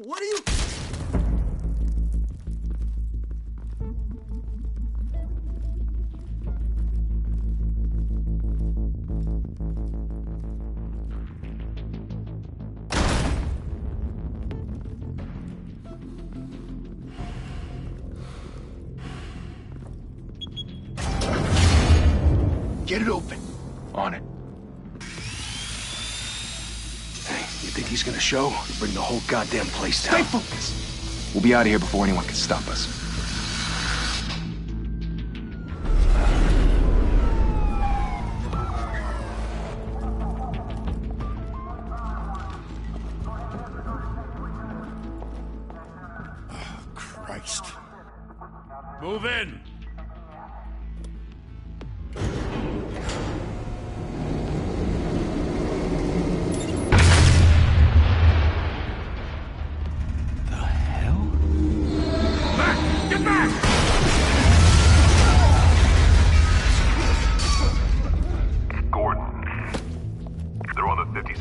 What are you... Get it open. On it. Hey, you think he's gonna show? Bring the whole goddamn place down. Stay focused! We'll be out of here before anyone can stop us. Oh, Christ. Move in!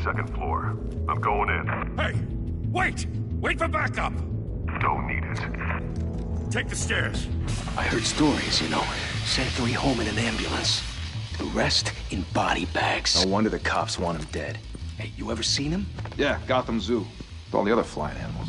Second floor. I'm going in. Hey! Wait! Wait for backup! Don't need it. Take the stairs. I heard stories, you know. Sent 3 home in an ambulance. The rest in body bags. No wonder the cops want him dead. Hey, you ever seen him? Yeah, Gotham Zoo. With all the other flying animals.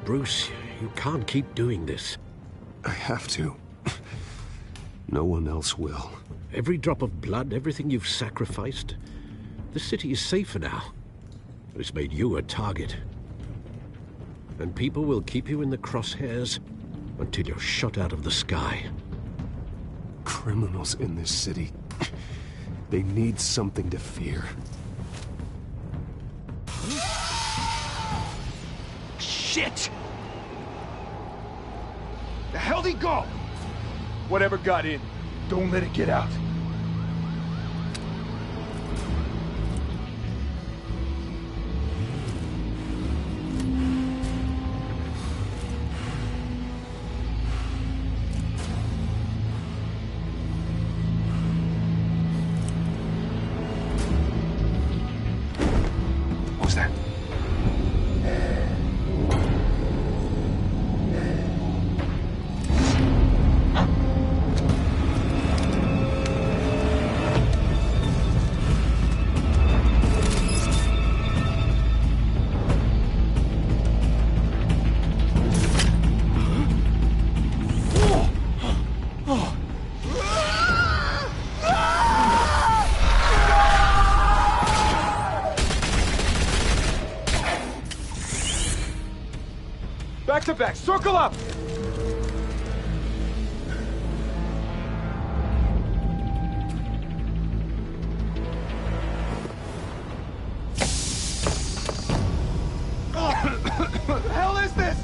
Bruce, you can't keep doing this. I have to. No one else will. Every drop of blood, everything you've sacrificed. The city is safer now. But it's made you a target. And people will keep you in the crosshairs until you're shot out of the sky. Criminals in this city. They need something to fear. Shit! The hell'd he go? Whatever got in, don't let it get out. What was that? Back to back, circle up! What the hell is this?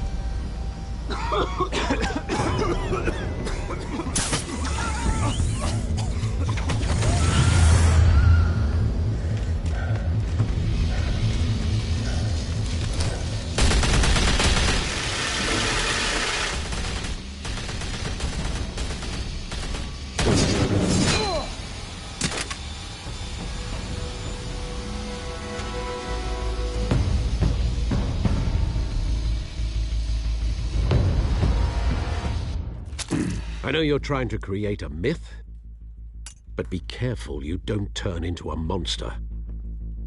I know you're trying to create a myth, but be careful you don't turn into a monster.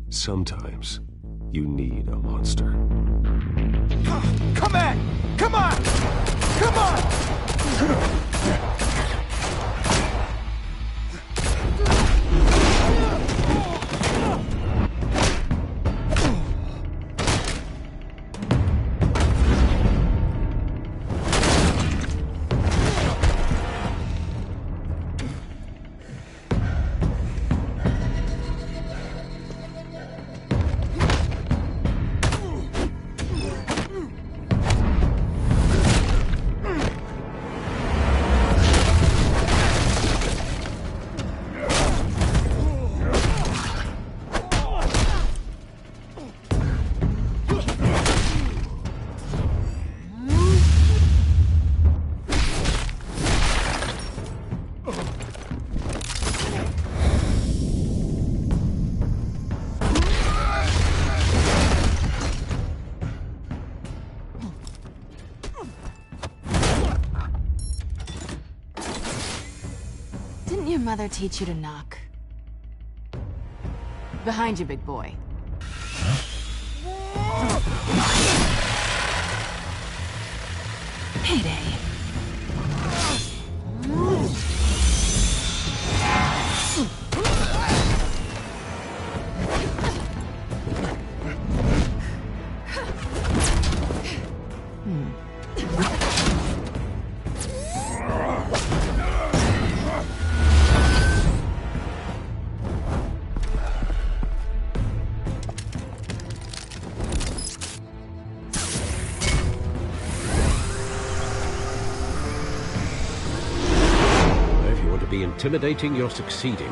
Sometimes you need a monster. Come on! Come on! Come on! father teach you to knock? Behind you, big boy. Payday. Intimidating, you're succeeding.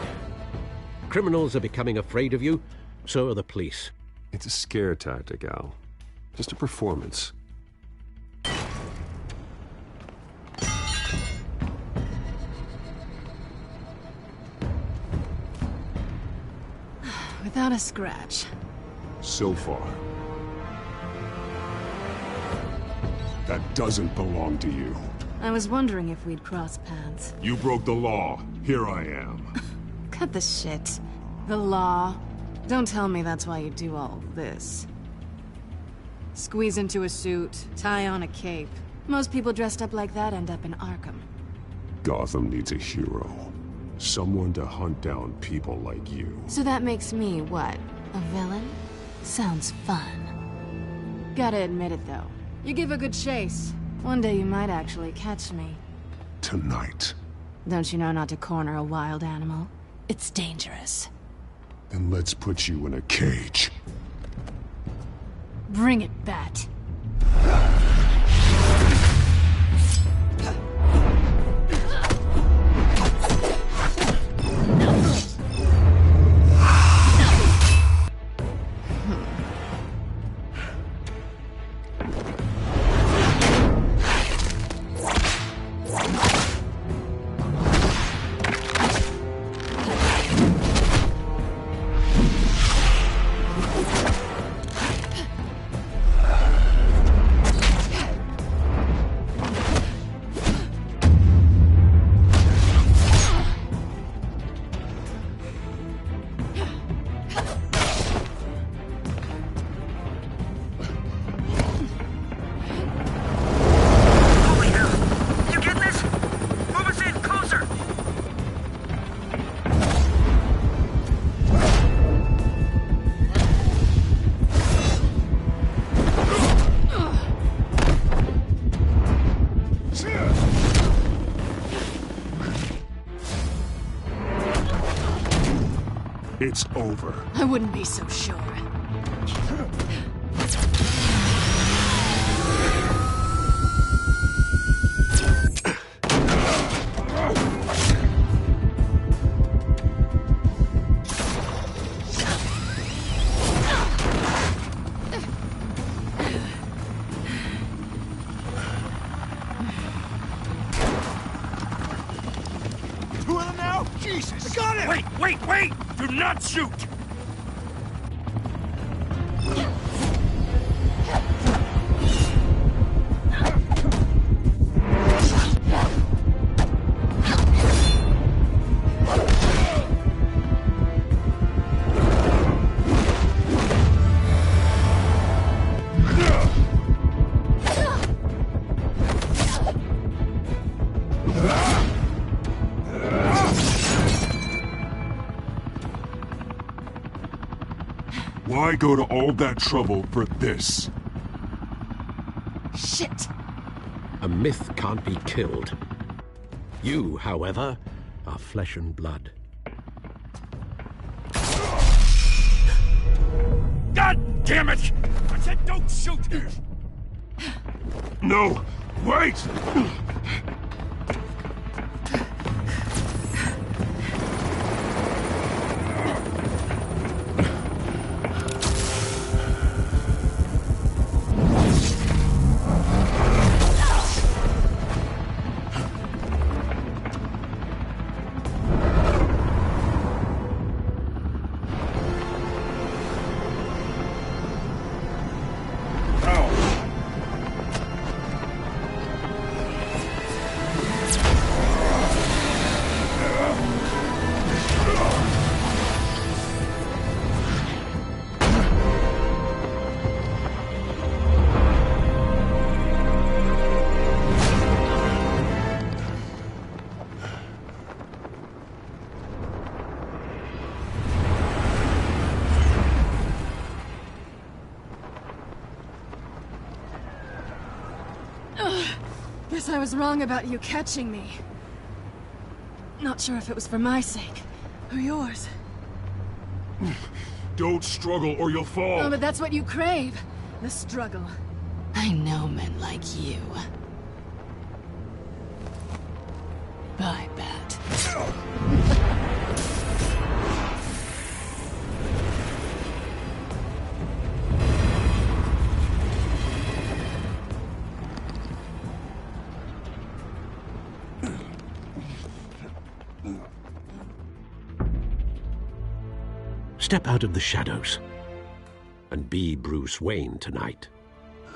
Criminals are becoming afraid of you, so are the police. It's a scare tactic, Al. Just a performance. Without a scratch. So far. That doesn't belong to you. I was wondering if we'd cross paths. You broke the law. Here I am. Cut the shit. The law. Don't tell me that's why you do all this. Squeeze into a suit, tie on a cape. Most people dressed up like that end up in Arkham. Gotham needs a hero. Someone to hunt down people like you. So that makes me, what, a villain? Sounds fun. Gotta admit it, though. You give a good chase. One day you might actually catch me. Tonight. Don't you know not to corner a wild animal? It's dangerous. Then let's put you in a cage. Bring it, Bat. It's over. I wouldn't be so sure. Two of them now? Jesus! I got it! Wait! Do not shoot! Why go to all that trouble for this? Shit! A myth can't be killed. You, however, are flesh and blood. God damn it! I said don't shoot! No! Wait! guess I was wrong about you catching me. Not sure if it was for my sake, or yours. Don't struggle or you'll fall. Oh, but that's what you crave. The struggle. I know men like you. Bye, Bat. Step out of the shadows and be Bruce Wayne tonight.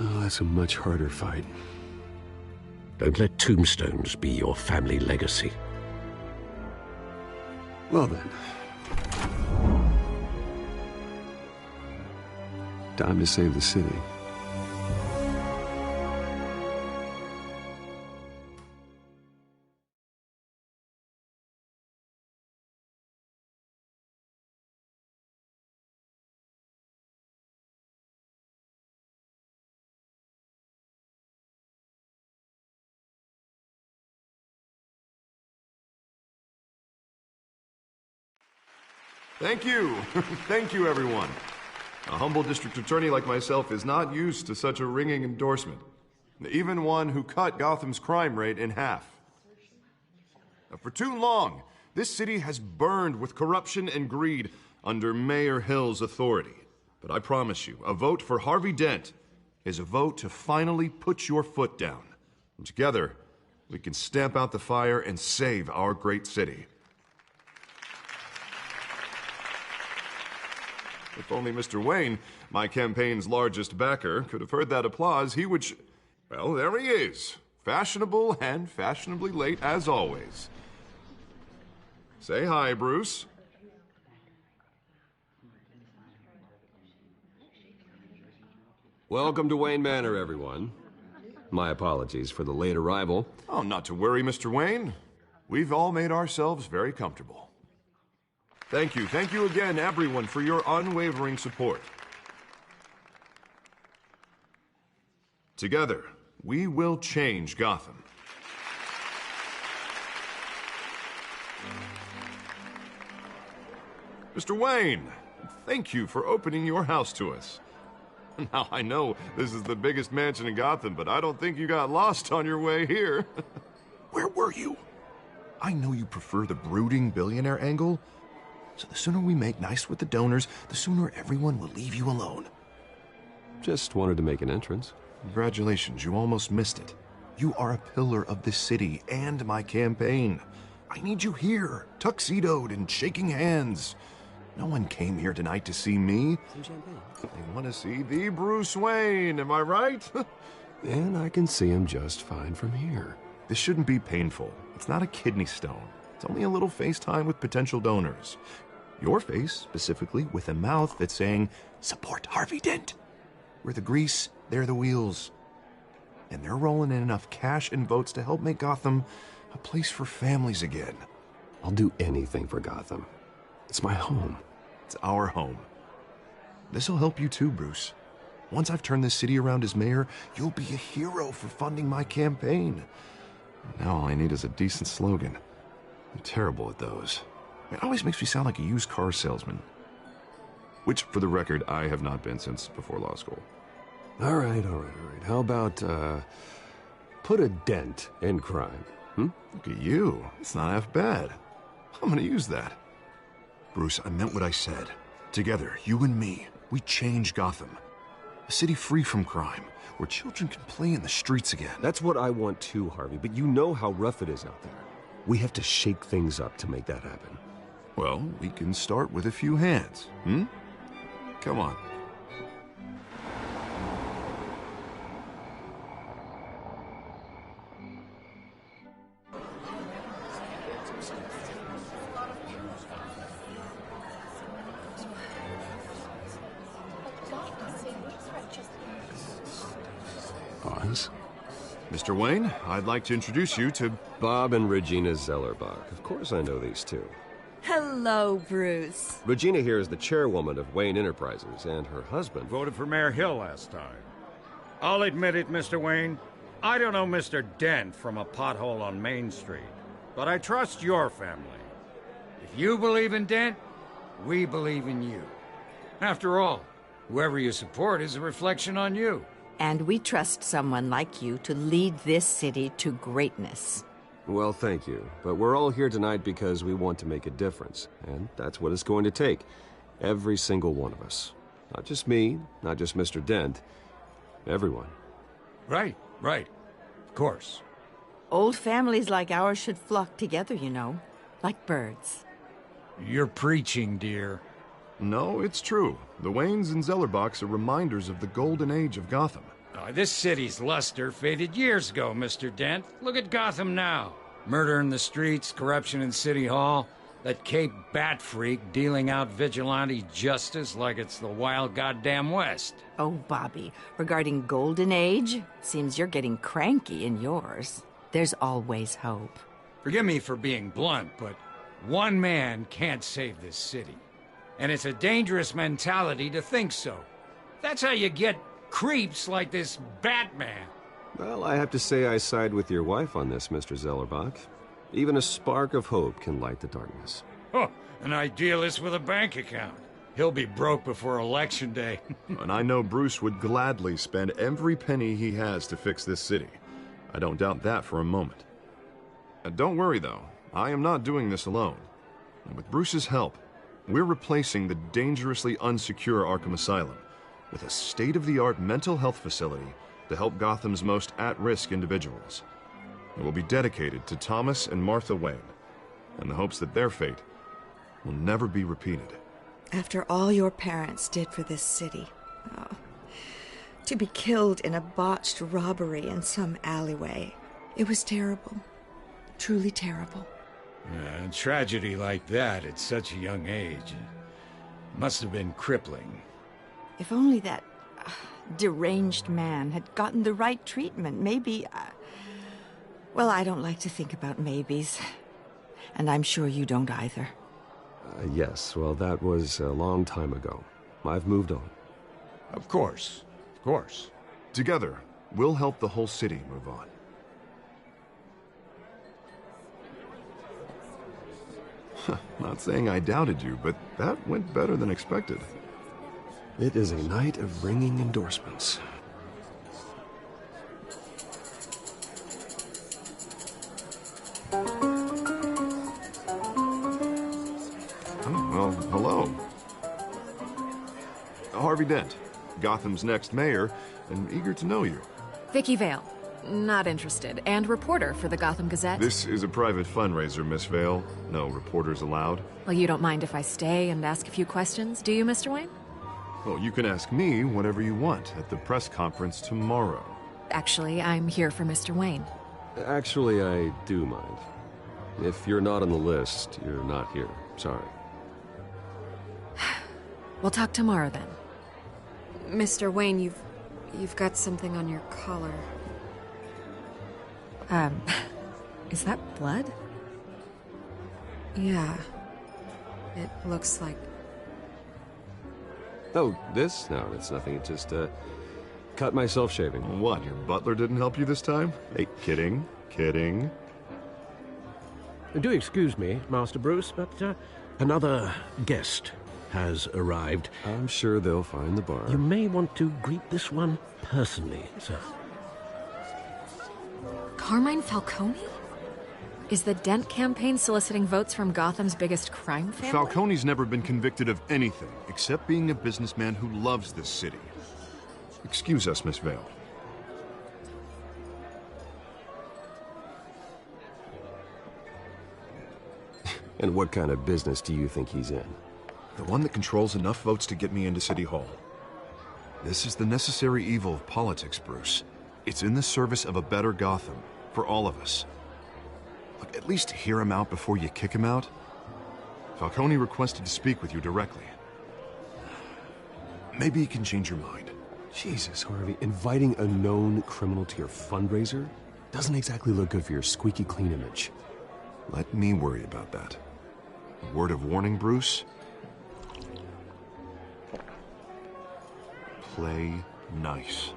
Oh, that's a much harder fight. Don't let tombstones be your family legacy. Well then. Time to save the city. Thank you. Thank you, everyone. A humble district attorney like myself is not used to such a ringing endorsement. Even one who cut Gotham's crime rate in half. For too long, this city has burned with corruption and greed under Mayor Hill's authority. But I promise you, a vote for Harvey Dent is a vote to finally put your foot down. And together, we can stamp out the fire and save our great city. If only Mr. Wayne, my campaign's largest backer, could have heard that applause, he would well, there he is. Fashionable and fashionably late as always. Say hi, Bruce. Welcome to Wayne Manor, everyone. My apologies for the late arrival. Oh, not to worry, Mr. Wayne. We've all made ourselves very comfortable. Thank you again, everyone, for your unwavering support. Together, we will change Gotham. Mr. Wayne, thank you for opening your house to us. Now, I know this is the biggest mansion in Gotham, but I don't think you got lost on your way here. Where were you? I know you prefer the brooding billionaire angle, so the sooner we make nice with the donors, the sooner everyone will leave you alone. Just wanted to make an entrance. Congratulations, you almost missed it. You are a pillar of this city and my campaign. I need you here, tuxedoed and shaking hands. No one came here tonight to see me. Some champagne. They want to see the Bruce Wayne, am I right? And I can see him just fine from here. This shouldn't be painful. It's not a kidney stone. It's only a little FaceTime with potential donors. Your face, specifically, with a mouth that's saying, support Harvey Dent. We're the grease, they're the wheels. And they're rolling in enough cash and votes to help make Gotham a place for families again. I'll do anything for Gotham. It's my home. It's our home. This'll help you too, Bruce. Once I've turned this city around as mayor, you'll be a hero for funding my campaign. Now all I need is a decent slogan. I'm terrible at those. It always makes me sound like a used car salesman. Which, for the record, I have not been since before law school. All right. How about, put a dent in crime, Look at you. It's not half bad. I'm gonna use that. Bruce, I meant what I said. Together, you and me, we change Gotham. A city free from crime, where children can play in the streets again. That's what I want too, Harvey, but you know how rough it is out there. We have to shake things up to make that happen. Well, we can start with a few hands, Come on. Pause. Mr. Wayne, I'd like to introduce you to... Bob and Regina Zellerbach. Of course I know these two. Hello, Bruce. Regina here is the chairwoman of Wayne Enterprises, and her husband... Voted for Mayor Hill last time. I'll admit it, Mr. Wayne. I don't know Mr. Dent from a pothole on Main Street, but I trust your family. If you believe in Dent, we believe in you. After all, whoever you support is a reflection on you. And we trust someone like you to lead this city to greatness. Well, thank you. But we're all here tonight because we want to make a difference. And that's what it's going to take. Every single one of us. Not just me, not just Mr. Dent. Everyone. Right. Of course. Old families like ours should flock together, you know. Like birds. You're preaching, dear. No, it's true. The Waynes and Zellerbachs are reminders of the golden age of Gotham. This city's luster faded years ago, Mr. Dent. Look at Gotham now. Murder in the streets, corruption in City Hall, that Cape Bat freak dealing out vigilante justice like it's the wild goddamn West. Oh, Bobby, regarding Golden Age, seems you're getting cranky in yours. There's always hope. Forgive me for being blunt, but one man can't save this city. And it's a dangerous mentality to think so. That's how you get creeps like this Batman. Well, I have to say I side with your wife on this, Mr. Zellerbach. Even a spark of hope can light the darkness. Oh, an idealist with a bank account. He'll be broke before Election Day. And I know Bruce would gladly spend every penny he has to fix this city. I don't doubt that for a moment. Don't worry, though. I am not doing this alone. And with Bruce's help, we're replacing the dangerously unsecure Arkham Asylum with a state-of-the-art mental health facility to help Gotham's most at-risk individuals. It will be dedicated to Thomas and Martha Wayne, in the hopes that their fate will never be repeated. After all your parents did for this city, to be killed in a botched robbery in some alleyway, it was terrible. Truly terrible. A tragedy like that at such a young age must have been crippling. If only that deranged man had gotten the right treatment, maybe... Well, I don't like to think about maybes. And I'm sure you don't either. Yes, well, that was a long time ago. I've moved on. Of course. Together, we'll help the whole city move on. Not saying I doubted you, but that went better than expected. It is a night of ringing endorsements. Well, hello. Harvey Dent, Gotham's next mayor, and eager to know you. Vicky Vale. Not interested. And reporter for the Gotham Gazette. This is a private fundraiser, Miss Vale. No reporters allowed. Well, you don't mind if I stay and ask a few questions, do you, Mr. Wayne? Well, you can ask me whatever you want at the press conference tomorrow. Actually, I'm here for Mr. Wayne. Actually, I do mind. If you're not on the list, you're not here. Sorry. We'll talk tomorrow, then. Mr. Wayne, you've got something on your collar. Is that blood? Yeah. It looks like... Oh, this? No, it's nothing. It just, cut myself shaving. What, your butler didn't help you this time? Hey, kidding. Do excuse me, Master Bruce, but another guest has arrived. I'm sure they'll find the bar. You may want to greet this one personally, sir. Carmine Falcone? Is the Dent campaign soliciting votes from Gotham's biggest crime family? Falcone's never been convicted of anything except being a businessman who loves this city. Excuse us, Miss Vale. And what kind of business do you think he's in? The one that controls enough votes to get me into City Hall. This is the necessary evil of politics, Bruce. It's in the service of a better Gotham, for all of us. Look, at least hear him out before you kick him out. Falcone requested to speak with you directly. Maybe he can change your mind. Jesus, Harvey, inviting a known criminal to your fundraiser doesn't exactly look good for your squeaky clean image. Let me worry about that. A word of warning, Bruce. Play nice.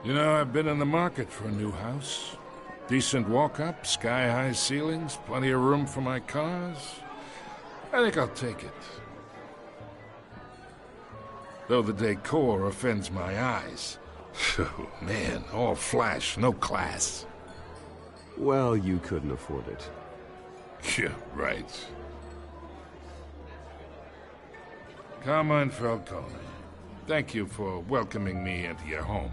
You know, I've been in the market for a new house. Decent walk-up, sky-high ceilings, plenty of room for my cars. I think I'll take it. Though the decor offends my eyes. Oh, man, all flash, no class. Well, you couldn't afford it. Yeah, right. Carmine Falcone, thank you for welcoming me into your home.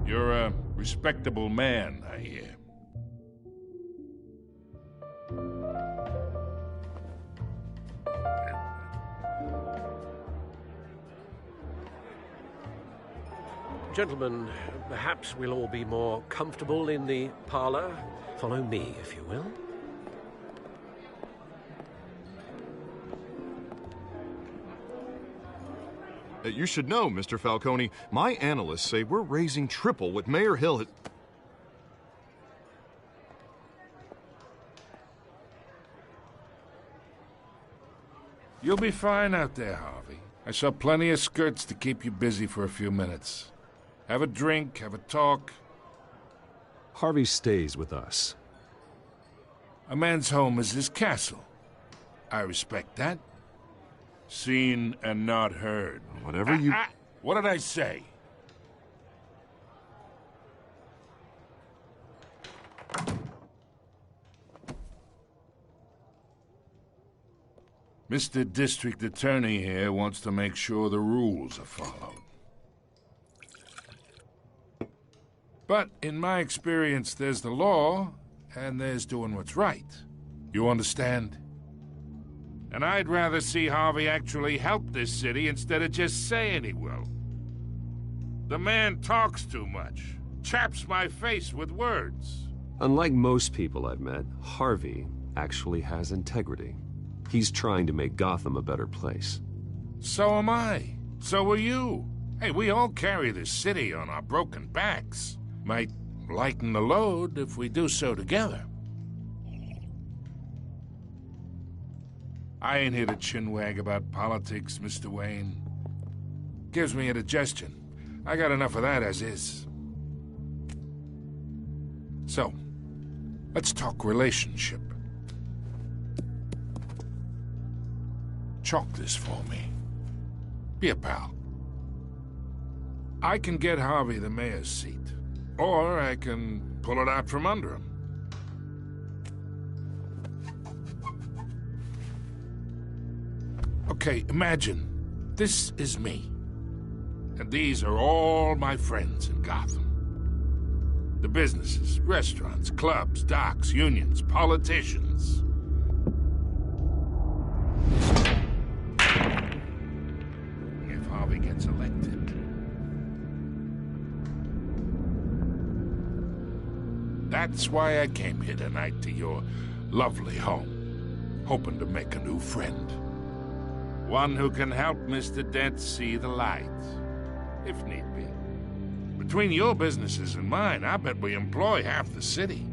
You're a respectable man, I hear. Gentlemen, perhaps we'll all be more comfortable in the parlor. Follow me, if you will. You should know, Mr. Falcone, my analysts say we're raising triple what Mayor Hill has... You'll be fine out there, Harvey. I saw plenty of skirts to keep you busy for a few minutes. Have a drink, have a talk. Harvey stays with us. A man's home is his castle. I respect that. Seen and not heard. Whatever you... What did I say? Mr. District Attorney here wants to make sure the rules are followed. But in my experience, there's the law, and there's doing what's right. You understand? And I'd rather see Harvey actually help this city instead of just saying he will. The man talks too much, chaps my face with words. Unlike most people I've met, Harvey actually has integrity. He's trying to make Gotham a better place. So am I. So are you. Hey, we all carry this city on our broken backs. Might lighten the load if we do so together. I ain't here to chinwag about politics, Mr. Wayne. Gives me indigestion. I got enough of that as is. So, let's talk relationship. Chalk this for me. Be a pal. I can get Harvey the mayor's seat, or I can pull it out from under him. Okay, imagine this is me, and these are all my friends in Gotham. The businesses, restaurants, clubs, docks, unions, politicians. If Harvey gets elected, that's why I came here tonight to your lovely home, hoping to make a new friend. One who can help Mr. Dent see the light, if need be. Between your businesses and mine, I bet we employ half the city.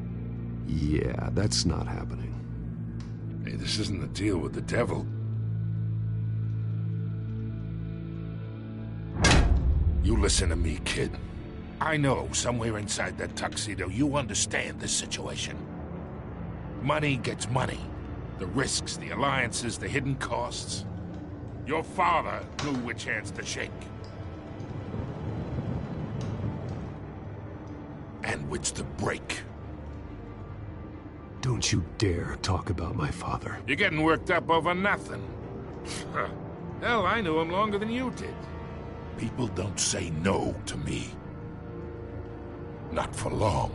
Yeah, that's not happening. Hey, this isn't a deal with the devil. You listen to me, kid. I know somewhere inside that tuxedo you understand this situation. Money gets money. The risks, the alliances, the hidden costs. Your father knew which hands to shake. And which to break. Don't you dare talk about my father. You're getting worked up over nothing. Hell, I knew him longer than you did. People don't say no to me. Not for long.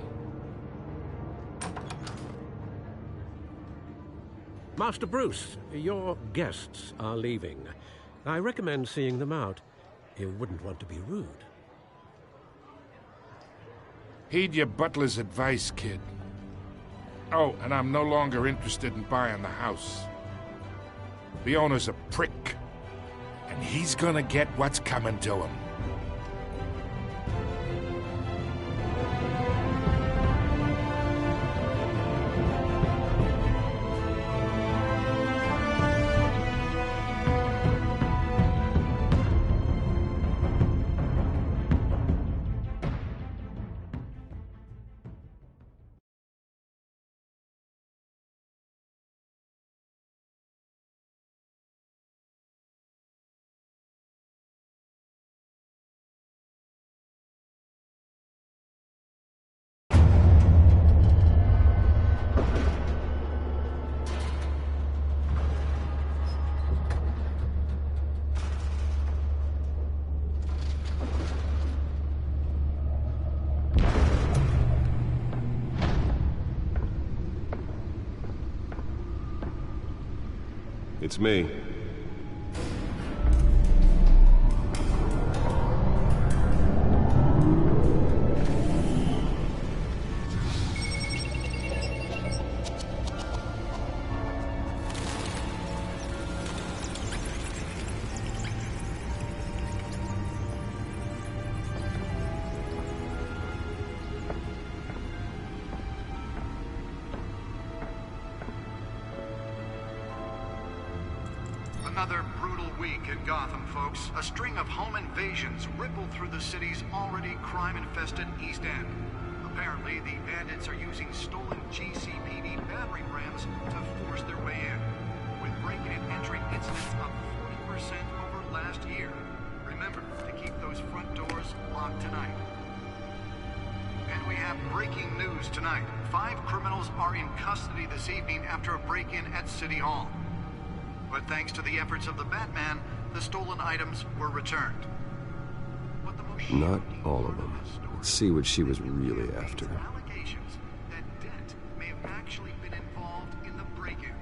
Master Bruce, your guests are leaving. I recommend seeing them out. You wouldn't want to be rude. Heed your butler's advice, kid. Oh, and I'm no longer interested in buying the house. The owner's a prick, and he's gonna get what's coming to him. It's me. Another brutal week in Gotham, folks. A string of home invasions rippled through the city's already crime-infested East End. Apparently, the bandits are using stolen GCPD battering rams to force their way in, with breaking and entering incidents up 40% over last year. Remember to keep those front doors locked tonight. And we have breaking news tonight. 5 criminals are in custody this evening after a break-in at City Hall. But thanks to the efforts of the Batman, the stolen items were returned. Not all of them. Let's see what she was really after. Allegations that Dent may have actually been involved in the break-in.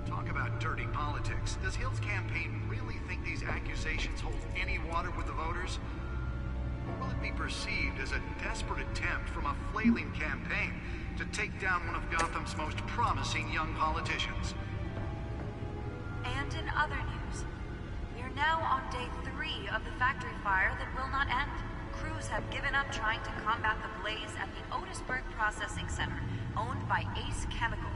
Talk about dirty politics. Does Hill's campaign really think these accusations hold any water with the voters? Or will it be perceived as a desperate attempt from a flailing campaign to take down one of Gotham's most promising young politicians? And in other news, we are now on day 3 of the factory fire that will not end. Crews have given up trying to combat the blaze at the Otisburg Processing Center, owned by Ace Chemical.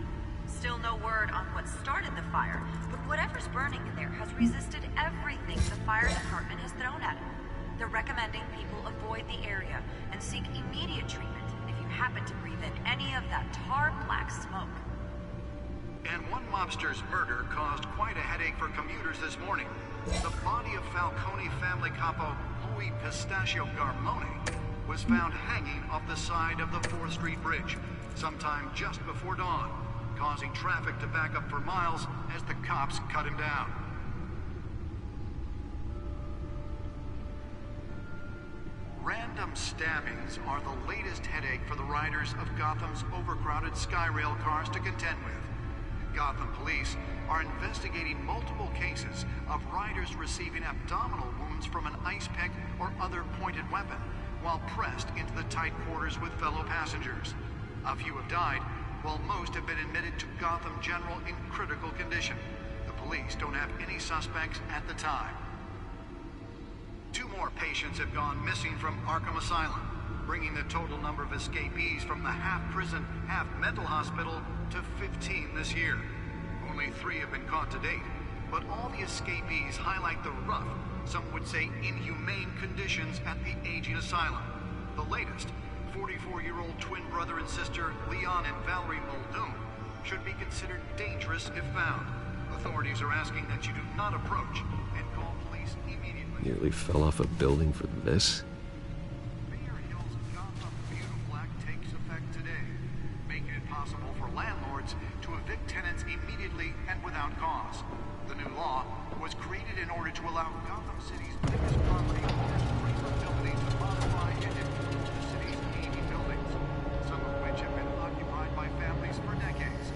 Still no word on what started the fire, but whatever's burning in there has resisted everything the fire department has thrown at it. They're recommending people avoid the area and seek immediate treatment if you happen to breathe in any of that tar black smoke. And one mobster's murder caused quite a headache for commuters this morning. The body of Falcone family capo Louis Pistachio Garmone was found hanging off the side of the 4th Street Bridge sometime just before dawn, causing traffic to back up for miles as the cops cut him down. Random stabbings are the latest headache for the riders of Gotham's overcrowded Skyrail cars to contend with. Gotham police are investigating multiple cases of riders receiving abdominal wounds from an ice pick or other pointed weapon while pressed into the tight quarters with fellow passengers. A few have died, while most have been admitted to Gotham General in critical condition. The police don't have any suspects at the time. 2 more patients have gone missing from Arkham Asylum, bringing the total number of escapees from the half-prison, half-mental hospital to 15 this year. Only 3 have been caught to date, but all the escapees highlight the rough, some would say inhumane conditions at the aging asylum. The latest, 44-year-old twin brother and sister Leon and Valerie Muldoon, should be considered dangerous if found. Authorities are asking that you do not approach and call police immediately. Nearly fell off a building for this? Landlords to evict tenants immediately and without cause. The new law was created in order to allow Gotham City's biggest property owners the ability to modify and improve the city's 80 buildings, some of which have been occupied by families for decades.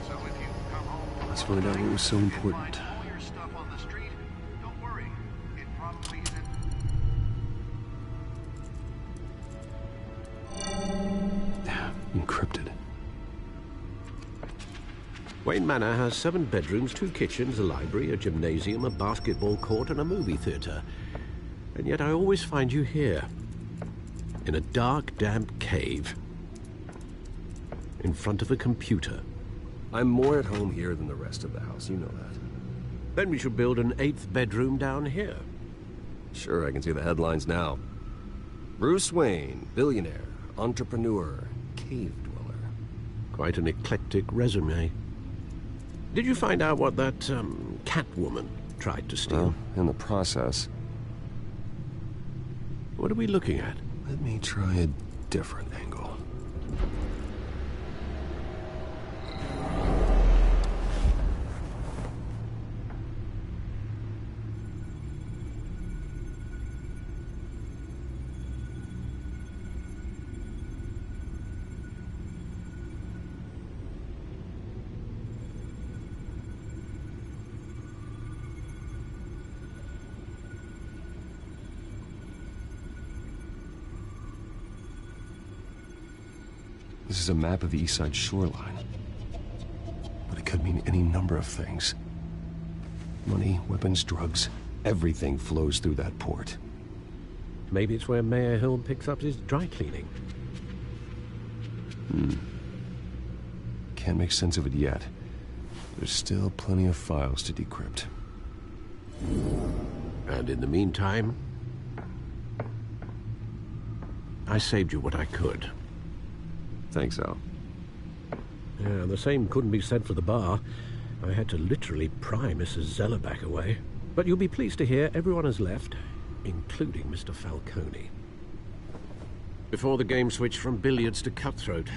So if you come home to Let's find out what was so important. all your stuff on the street, don't worry. It probably isn't. Encrypted. Wayne Manor has 7 bedrooms, 2 kitchens, a library, a gymnasium, a basketball court, and a movie theater. And yet I always find you here, in a dark, damp cave, in front of a computer. I'm more at home here than the rest of the house, you know that. Then we should build an 8th bedroom down here. Sure, I can see the headlines now. Bruce Wayne, billionaire, entrepreneur, cave dweller. Quite an eclectic resume. Did you find out what that, Catwoman tried to steal? Well, in the process. What are we looking at? Let me try a different angle. This is a map of the east side shoreline. But it could mean any number of things. Money, weapons, drugs, everything flows through that port. Maybe it's where Mayor Hill picks up his dry cleaning. Can't make sense of it yet. There's still plenty of files to decrypt. And in the meantime, I saved you what I could. Thanks, Al. Yeah, the same couldn't be said for the bar. I had to literally pry Mrs. Zeller back away. But you'll be pleased to hear everyone has left, including Mr. Falcone. Before the game switched from billiards to cutthroat.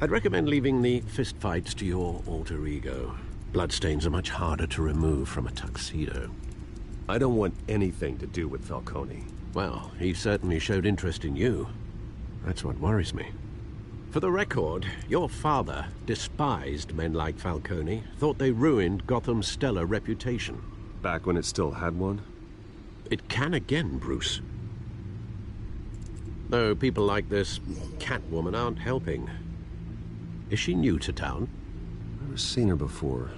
I'd recommend leaving the fistfights to your alter ego. Bloodstains are much harder to remove from a tuxedo. I don't want anything to do with Falcone. Well, he certainly showed interest in you. That's what worries me. For the record, your father despised men like Falcone, thought they ruined Gotham's stellar reputation. Back when it still had one? It can again, Bruce. Though people like this Catwoman aren't helping. Is she new to town? Never seen her before.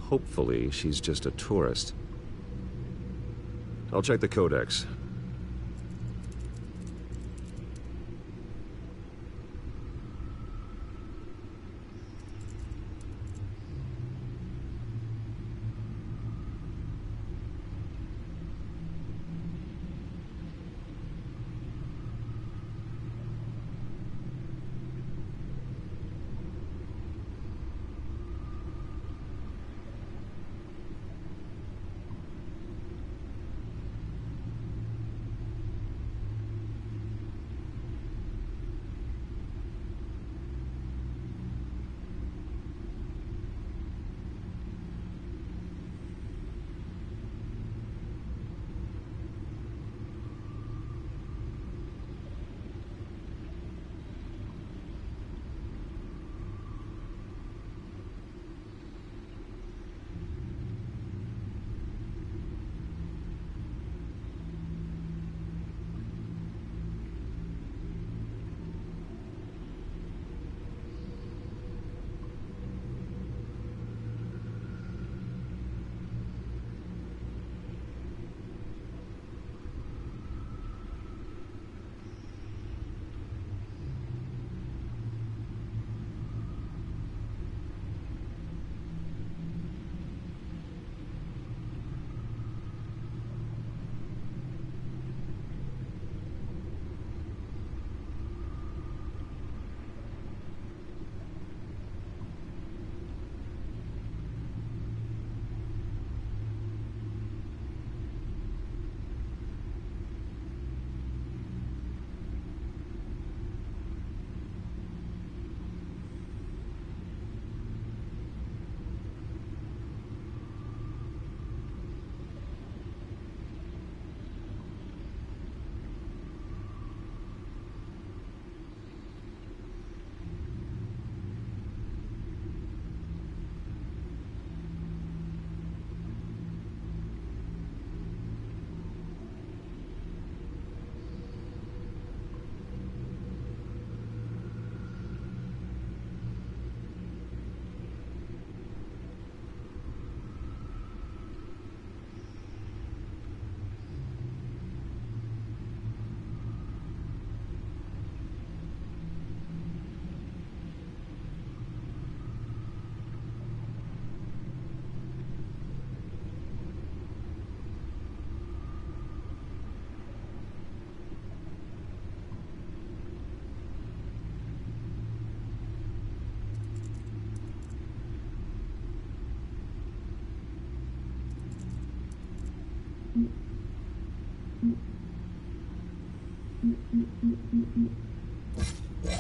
Hopefully, she's just a tourist. I'll check the codex.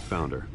Found her.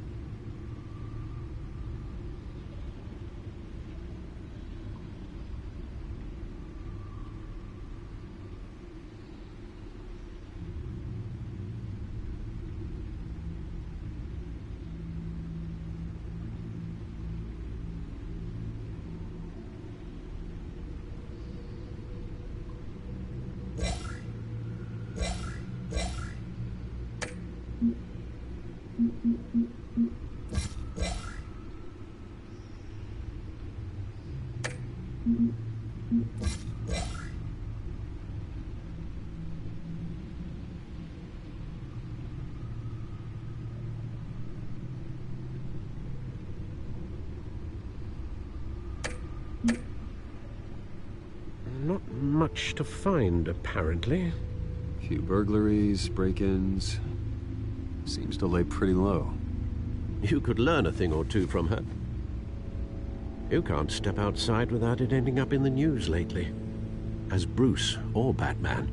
much to find, apparently. A few burglaries, break-ins. Seems to lay pretty low. You could learn a thing or two from her. You can't step outside without it ending up in the news lately. As Bruce or Batman.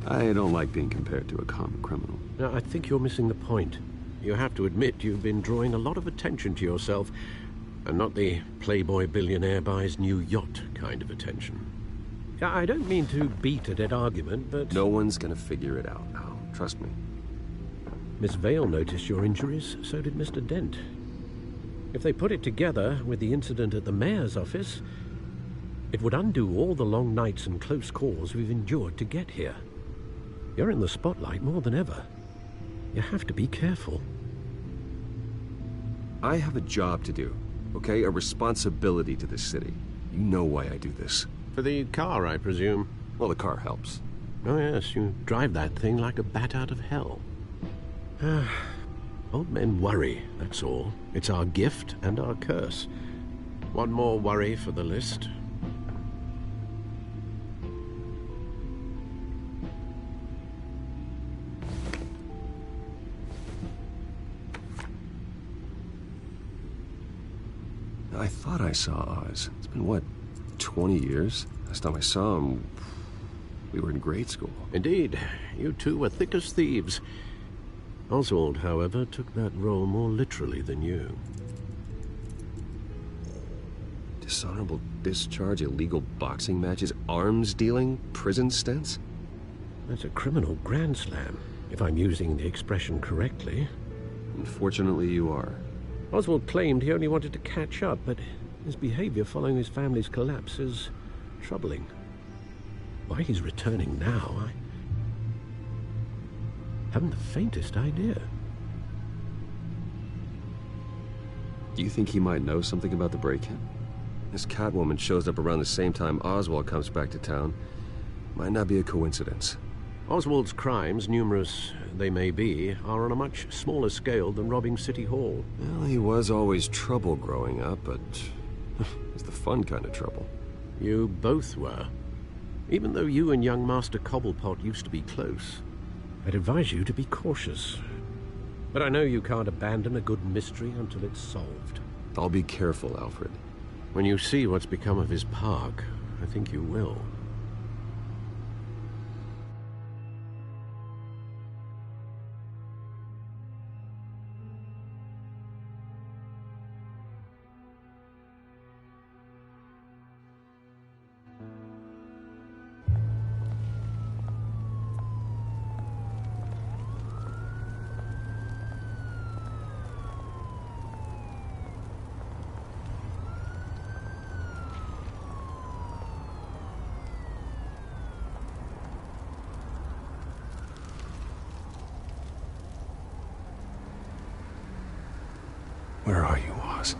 I don't like being compared to a common criminal. Now, I think you're missing the point. You have to admit you've been drawing a lot of attention to yourself, and not the playboy billionaire buys new yacht kind of attention. I don't mean to beat a dead argument, but... No one's gonna figure it out now. Trust me. Miss Vale noticed your injuries, so did Mr. Dent. If they put it together with the incident at the mayor's office, it would undo all the long nights and close calls we've endured to get here. You're in the spotlight more than ever. You have to be careful. I have a job to do, okay? A responsibility to this city. You know why I do this. For the car, I presume? Well, the car helps. Oh, yes, you drive that thing like a bat out of hell. Old men worry, that's all. It's our gift and our curse. One more worry for the list. I thought I saw Oz. It's been, what, 20 years? Last time I saw him, we were in grade school. Indeed. You two were thick as thieves. Oswald, however, took that role more literally than you. Dishonorable discharge, illegal boxing matches, arms dealing, prison stints? That's a criminal grand slam, if I'm using the expression correctly. Unfortunately, you are. Oswald claimed he only wanted to catch up, but his behavior following his family's collapse is troubling. Why he's returning now, I haven't the faintest idea. Do you think he might know something about the break-in? This Catwoman shows up around the same time Oswald comes back to town. Might not be a coincidence. Oswald's crimes, numerous they may be, are on a much smaller scale than robbing City Hall. Well, he was always trouble growing up, but it's the fun kind of trouble. You both were. Even though you and young Master Cobblepot used to be close, I'd advise you to be cautious. But I know you can't abandon a good mystery until it's solved. I'll be careful, Alfred. When you see what's become of his park, I think you will. Where are you, Oz?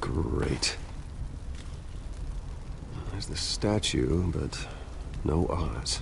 Great. There's the statue, but no Oz.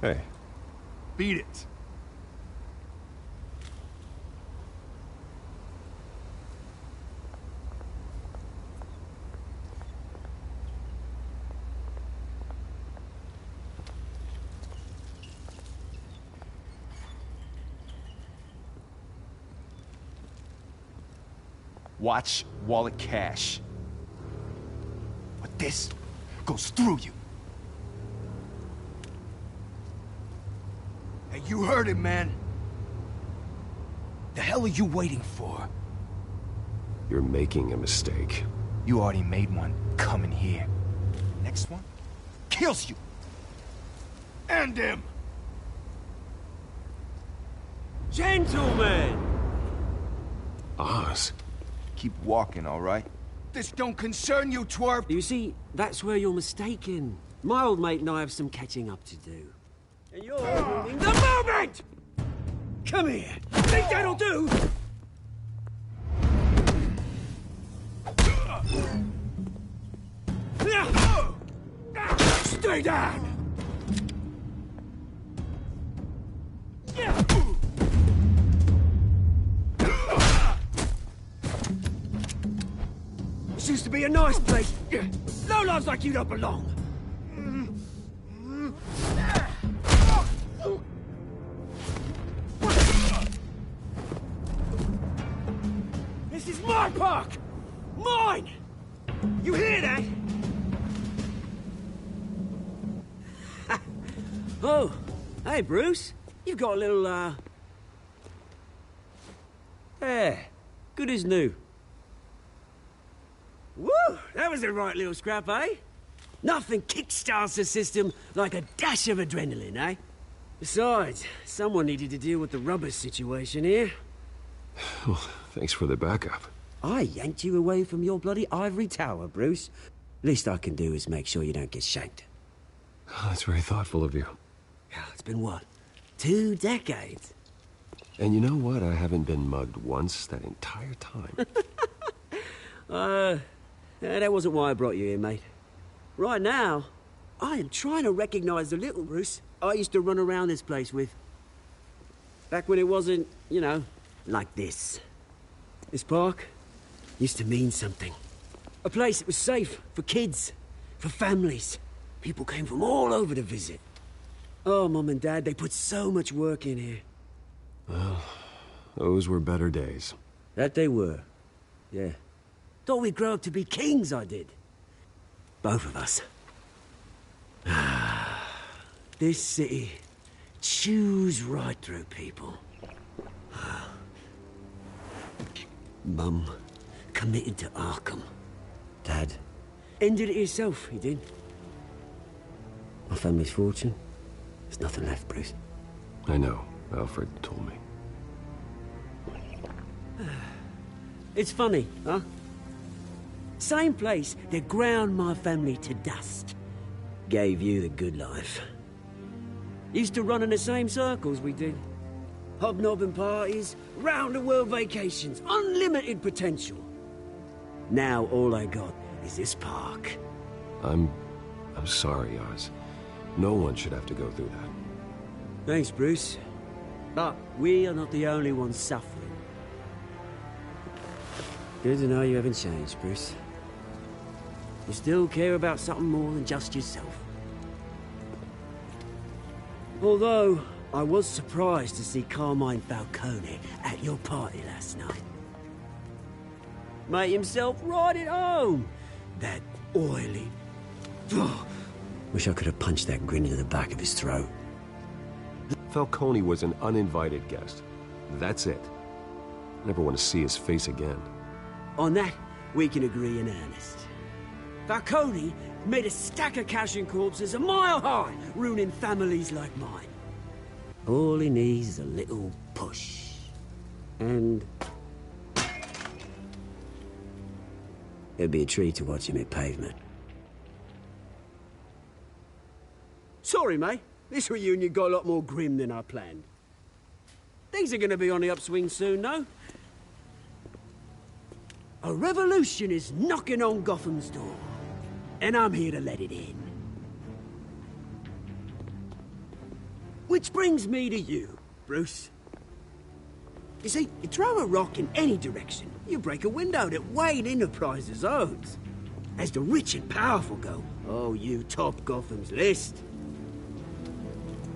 Hey. Beat it. Watch wallet cash. But this goes through you. Hey, you heard it, man. The hell are you waiting for? You're making a mistake. You already made one coming here. Next one kills you. And him. Gentlemen! Oz. Keep walking, all right? This don't concern you, twerp! You see, that's where you're mistaken. My old mate and I have some catching up to do. And you're ruining the moment! Come here! Think that'll do? Stay down! This used to be a nice place. Lowlifes like you don't belong. This is my park! Mine! You hear that? Oh, hey, Bruce. You've got a little, Yeah, good as new. Woo! That was a right little scrap, eh? Nothing kickstarts the system like a dash of adrenaline, eh? Besides, someone needed to deal with the rubber situation here. Well, thanks for the backup. I yanked you away from your bloody ivory tower, Bruce. Least I can do is make sure you don't get shanked. Oh, that's very thoughtful of you. Yeah, it's been what? 2 decades? And you know what? I haven't been mugged once that entire time. That wasn't why I brought you here, mate. Right now, I am trying to recognize the little Bruce I used to run around this place with. Back when it wasn't, you know, like this. This park used to mean something. A place that was safe for kids, for families. People came from all over to visit. Oh, Mum and Dad, they put so much work in here. Well, those were better days. That they were. Yeah. Thought we'd grow up to be kings, I did. Both of us. This city chews right through people. Mum committed to Arkham. Dad ended it himself, he did. My family's fortune. There's nothing left, Bruce. I know. Alfred told me. It's funny, huh? Same place that ground my family to dust. Gave you the good life. Used to run in the same circles we did. Hobnobbing parties, round-the-world vacations, unlimited potential. Now all I got is this park. I'm sorry, Oz. No one should have to go through that. Thanks, Bruce. But we are not the only ones suffering. Good to know you haven't changed, Bruce. You still care about something more than just yourself. Although, I was surprised to see Carmine Falcone at your party last night. Made himself right at home. That oily... Wish I could have punched that grin into the back of his throat. Falcone was an uninvited guest. That's it. Never want to see his face again. On that, we can agree in earnest. Falcone made a stack of cash and corpses a mile high, ruining families like mine. All he needs is a little push. And... it'd be a treat to watch him hit pavement. Sorry, mate. This reunion got a lot more grim than I planned. Things are gonna be on the upswing soon, though. A revolution is knocking on Gotham's door, and I'm here to let it in. Which brings me to you, Bruce. You see, you throw a rock in any direction, you break a window that Wayne Enterprises owns. As the rich and powerful go, oh, you top Gotham's list.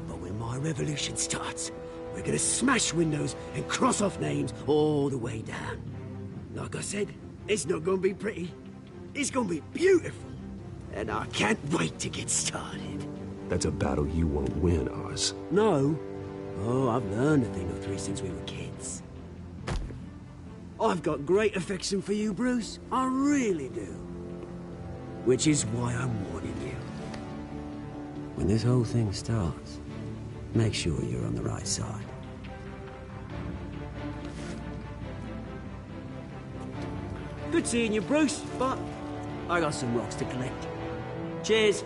But when my revolution starts, we're gonna smash windows and cross off names all the way down. Like I said, it's not gonna be pretty. It's gonna be beautiful. And I can't wait to get started. That's a battle you won't win, Oz. No. Oh, I've learned a thing or three since we were kids. I've got great affection for you, Bruce. I really do. Which is why I'm warning you. When this whole thing starts, make sure you're on the right side. Good seeing you, Bruce, but I got some rocks to collect. Cheers.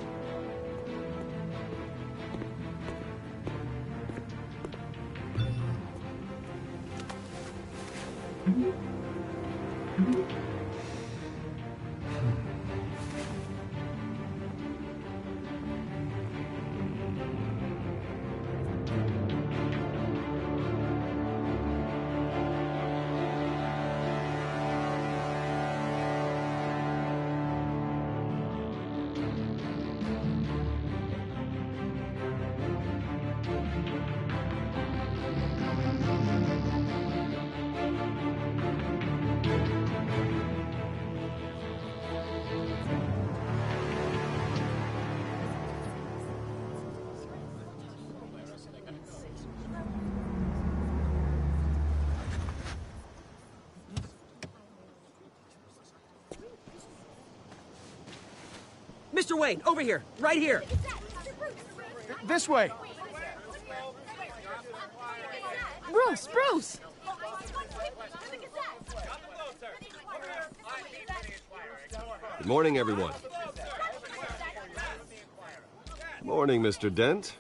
Mr. Wayne, over here, right here. This way. Bruce! Good morning, everyone. Morning, Mr. Dent.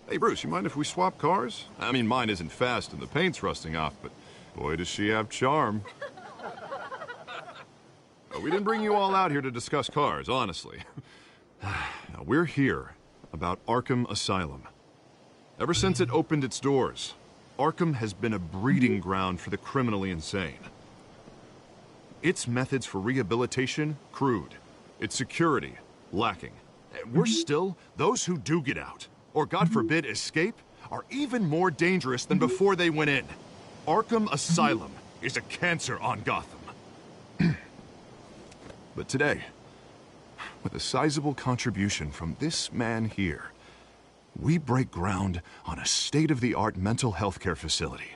Hey, Bruce, you mind if we swap cars? I mean, mine isn't fast and the paint's rusting off, but boy, does she have charm. We didn't bring you all out here to discuss cars, honestly. Now, we're here about Arkham Asylum. Ever since it opened its doors, Arkham has been a breeding ground for the criminally insane. Its methods for rehabilitation, crude. Its security, lacking. Worse still, those who do get out, or God forbid escape, are even more dangerous than before they went in. Arkham Asylum is a cancer on Gotham. But today, with a sizable contribution from this man here, we break ground on a state-of-the-art mental health care facility.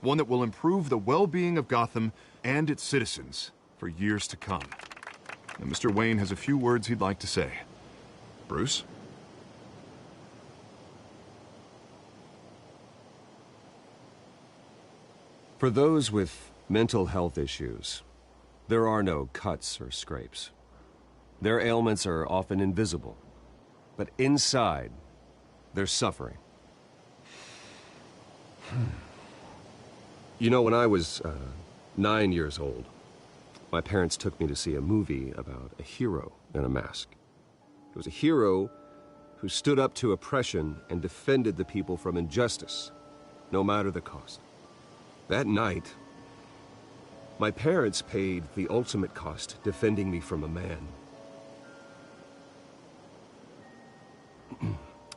One that will improve the well-being of Gotham and its citizens for years to come. And Mr. Wayne has a few words he'd like to say. Bruce? For those with mental health issues, there are no cuts or scrapes. Their ailments are often invisible, but inside, they're suffering. You know, when I was 9 years old, my parents took me to see a movie about a hero in a mask. It was a hero who stood up to oppression and defended the people from injustice, no matter the cost. That night, my parents paid the ultimate cost defending me from a man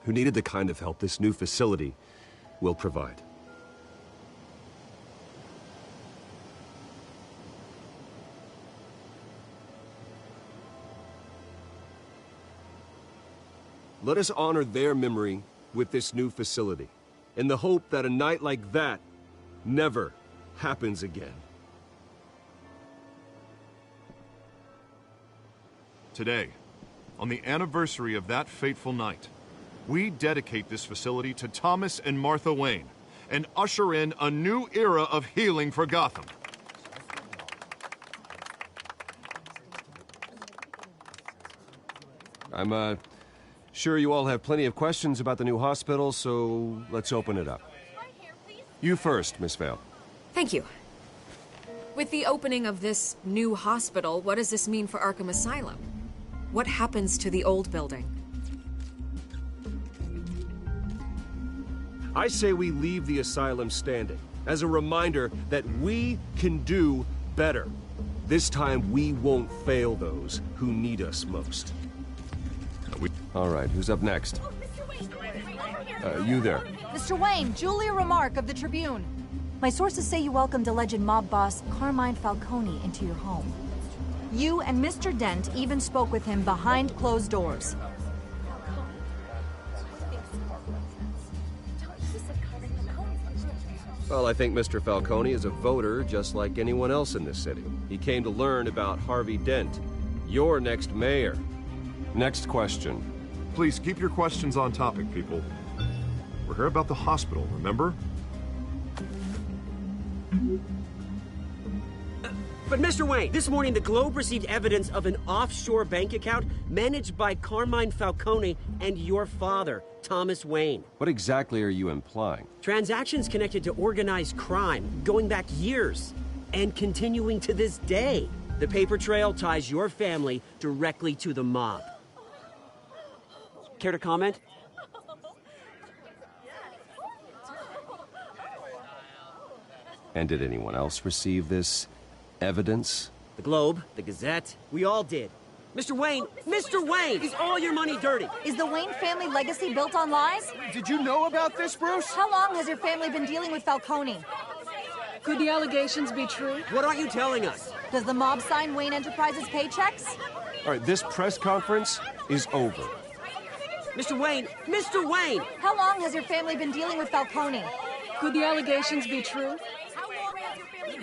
who needed the kind of help this new facility will provide. Let us honor their memory with this new facility, in the hope that a night like that never happens again. Today, on the anniversary of that fateful night, we dedicate this facility to Thomas and Martha Wayne and usher in a new era of healing for Gotham. I'm, sure you all have plenty of questions about the new hospital, so let's open it up. You first, Miss Vale. Thank you. With the opening of this new hospital, what does this mean for Arkham Asylum? What happens to the old building? I say we leave the asylum standing, as a reminder that we can do better. This time we won't fail those who need us most. All right, who's up next? You there. Mr. Wayne, Julia Remark of the Tribune. My sources say you welcomed alleged mob boss Carmine Falcone into your home. You and Mr. Dent even spoke with him behind closed doors. Well, I think Mr. Falcone is a voter just like anyone else in this city. He came to learn about Harvey Dent, your next mayor. Next question. Please keep your questions on topic, people. We're here about the hospital, remember? But Mr. Wayne, this morning the Globe received evidence of an offshore bank account managed by Carmine Falcone and your father, Thomas Wayne. What exactly are you implying? Transactions connected to organized crime, going back years, and continuing to this day. The paper trail ties your family directly to the mob. Care to comment? And did anyone else receive this evidence? The Globe, the Gazette, we all did. Mr. Wayne, is all your money dirty? Is the Wayne family legacy built on lies? Did you know about this, Bruce? How long has your family been dealing with Falcone? Could the allegations be true? What aren't you telling us? Does the mob sign Wayne Enterprises paychecks? All right, this press conference is over. Mr. Wayne! How long has your family been dealing with Falcone? Could the allegations be true?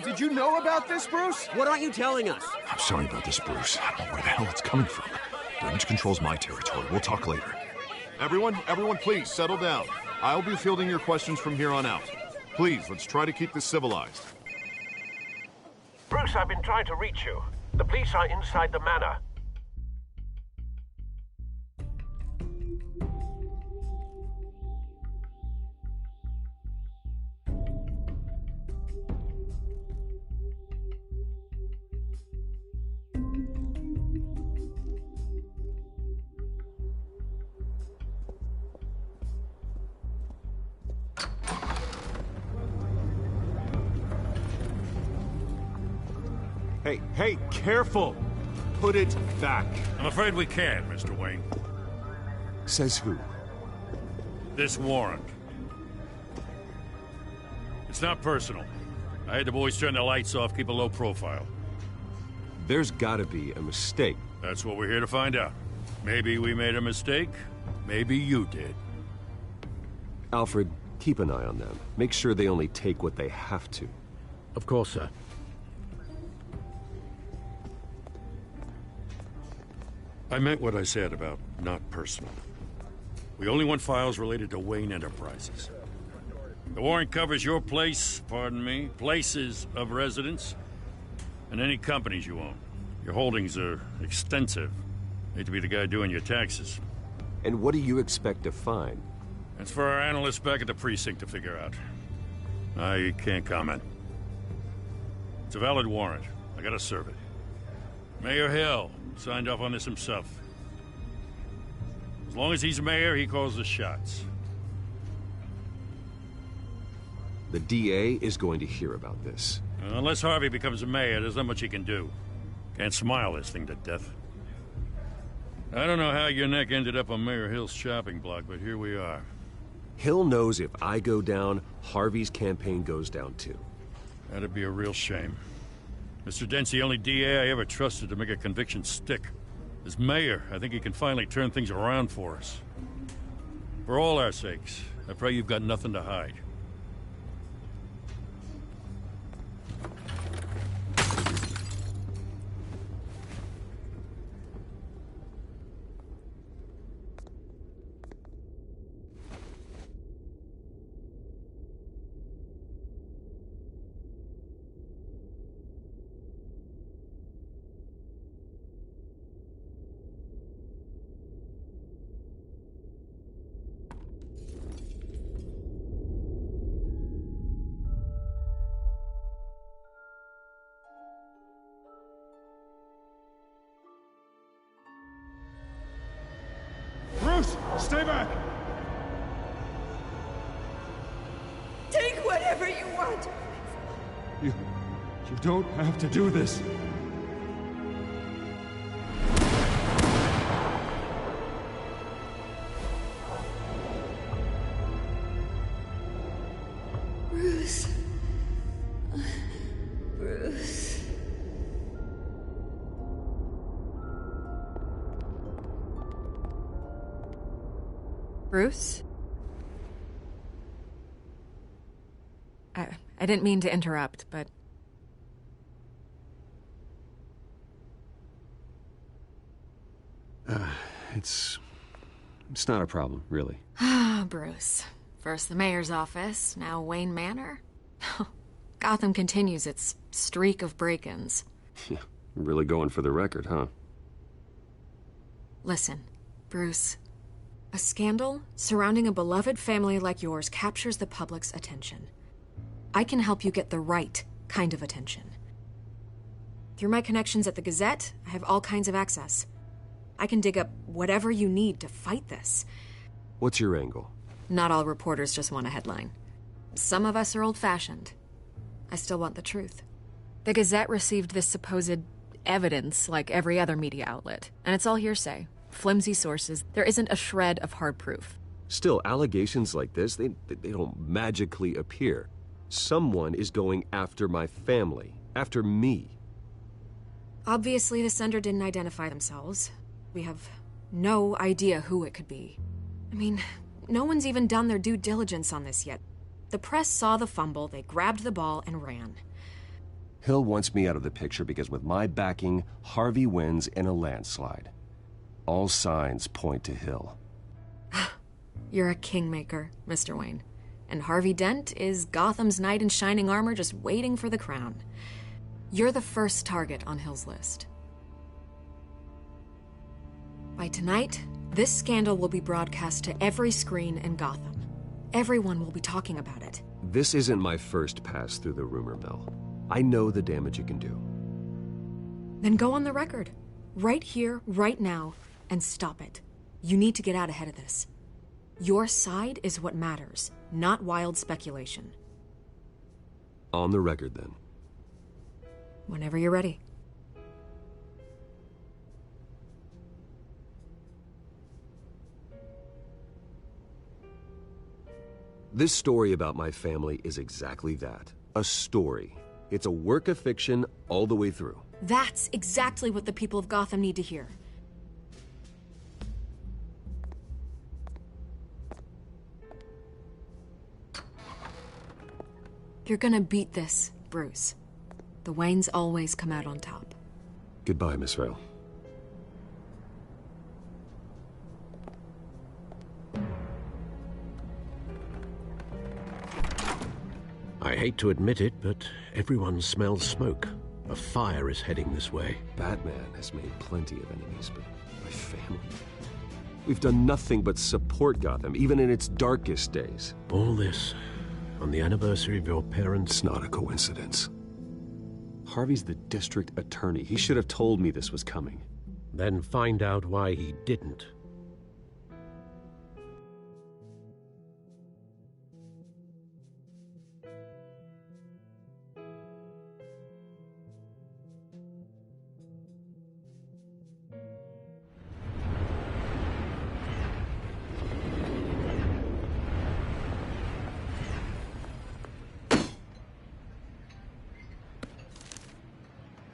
Did you know about this, Bruce? What aren't you telling us? I'm sorry about this, Bruce. I don't know where the hell it's coming from. Damage control's my territory. We'll talk later. Everyone, please settle down. I'll be fielding your questions from here on out. Please, let's try to keep this civilized. Bruce, I've been trying to reach you. The police are inside the manor. Hey, careful! Put it back. I'm afraid we can't, Mr. Wayne. Says who? This warrant. It's not personal. I had the boys turn the lights off, keep a low profile. There's gotta be a mistake. That's what we're here to find out. Maybe we made a mistake. Maybe you did. Alfred, keep an eye on them. Make sure they only take what they have to. Of course, sir. I meant what I said about not personal. We only want files related to Wayne Enterprises. The warrant covers your place, places of residence, and any companies you own. Your holdings are extensive. Hate to be the guy doing your taxes. And what do you expect to find? That's for our analysts back at the precinct to figure out. I can't comment. It's a valid warrant. I gotta serve it. Mayor Hill signed off on this himself. As long as he's mayor, he calls the shots. The DA is going to hear about this. Unless Harvey becomes a mayor, there's not much he can do. Can't smile this thing to death. I don't know how your neck ended up on Mayor Hill's shopping block, but here we are. Hill knows if I go down, Harvey's campaign goes down too. That'd be a real shame. Mr. Dent's the only DA I ever trusted to make a conviction stick. As mayor, I think he can finally turn things around for us. For all our sakes, I pray you've got nothing to hide. Bruce, stay back! Take whatever you want. You don't have to do this. Bruce. Bruce. Bruce? I didn't mean to interrupt, but... It's not a problem, really. Ah, Bruce. First the mayor's office, now Wayne Manor. Gotham continues its streak of break-ins. Yeah, really going for the record, huh? Listen, Bruce. A scandal surrounding a beloved family like yours captures the public's attention. I can help you get the right kind of attention. Through my connections at the Gazette, I have all kinds of access. I can dig up whatever you need to fight this. What's your angle? Not all reporters just want a headline. Some of us are old-fashioned. I still want the truth. The Gazette received this supposed evidence like every other media outlet, and it's all hearsay. Flimsy sources. There isn't a shred of hard proof. Still, allegations like this, they don't magically appear. Someone is going after my family, after me. Obviously, the sender didn't identify themselves. We have no idea who it could be. I mean, no one's even done their due diligence on this yet. The press saw the fumble, they grabbed the ball and ran. Hill wants me out of the picture because with my backing, Harvey wins in a landslide. All signs point to Hill. You're a kingmaker, Mr. Wayne. And Harvey Dent is Gotham's knight in shining armor just waiting for the crown. You're the first target on Hill's list. By tonight, this scandal will be broadcast to every screen in Gotham. Everyone will be talking about it. This isn't my first pass through the rumor mill. I know the damage it can do. Then go on the record. Right here, right now, and stop it. You need to get out ahead of this. Your side is what matters, not wild speculation. On the record, then. Whenever you're ready. This story about my family is exactly that. A story. It's a work of fiction all the way through. That's exactly what the people of Gotham need to hear. You're gonna beat this, Bruce. The Waynes always come out on top. Goodbye, Miss Vale. I hate to admit it, but everyone smells smoke. A fire is heading this way. Batman has made plenty of enemies, but my family... We've done nothing but support Gotham, even in its darkest days. All this on the anniversary of your parents'... It's not a coincidence. Harvey's the district attorney. He should have told me this was coming. Then find out why he didn't.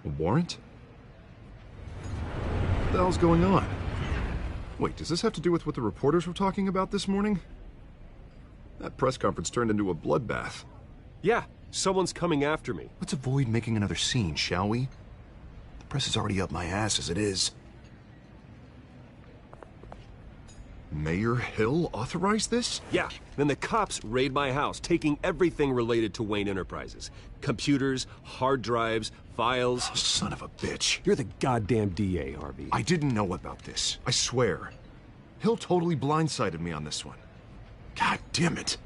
A warrant? What the hell's going on? Wait, does this have to do with what the reporters were talking about this morning? That press conference turned into a bloodbath. Yeah, someone's coming after me. Let's avoid making another scene, shall we? The press is already up my ass as it is. Mayor Hill authorized this? Yeah, then the cops raid my house, taking everything related to Wayne Enterprises. Computers, hard drives, files. Oh, son of a bitch. You're the goddamn DA, Harvey. I didn't know about this. I swear. Hill totally blindsided me on this one. God damn it.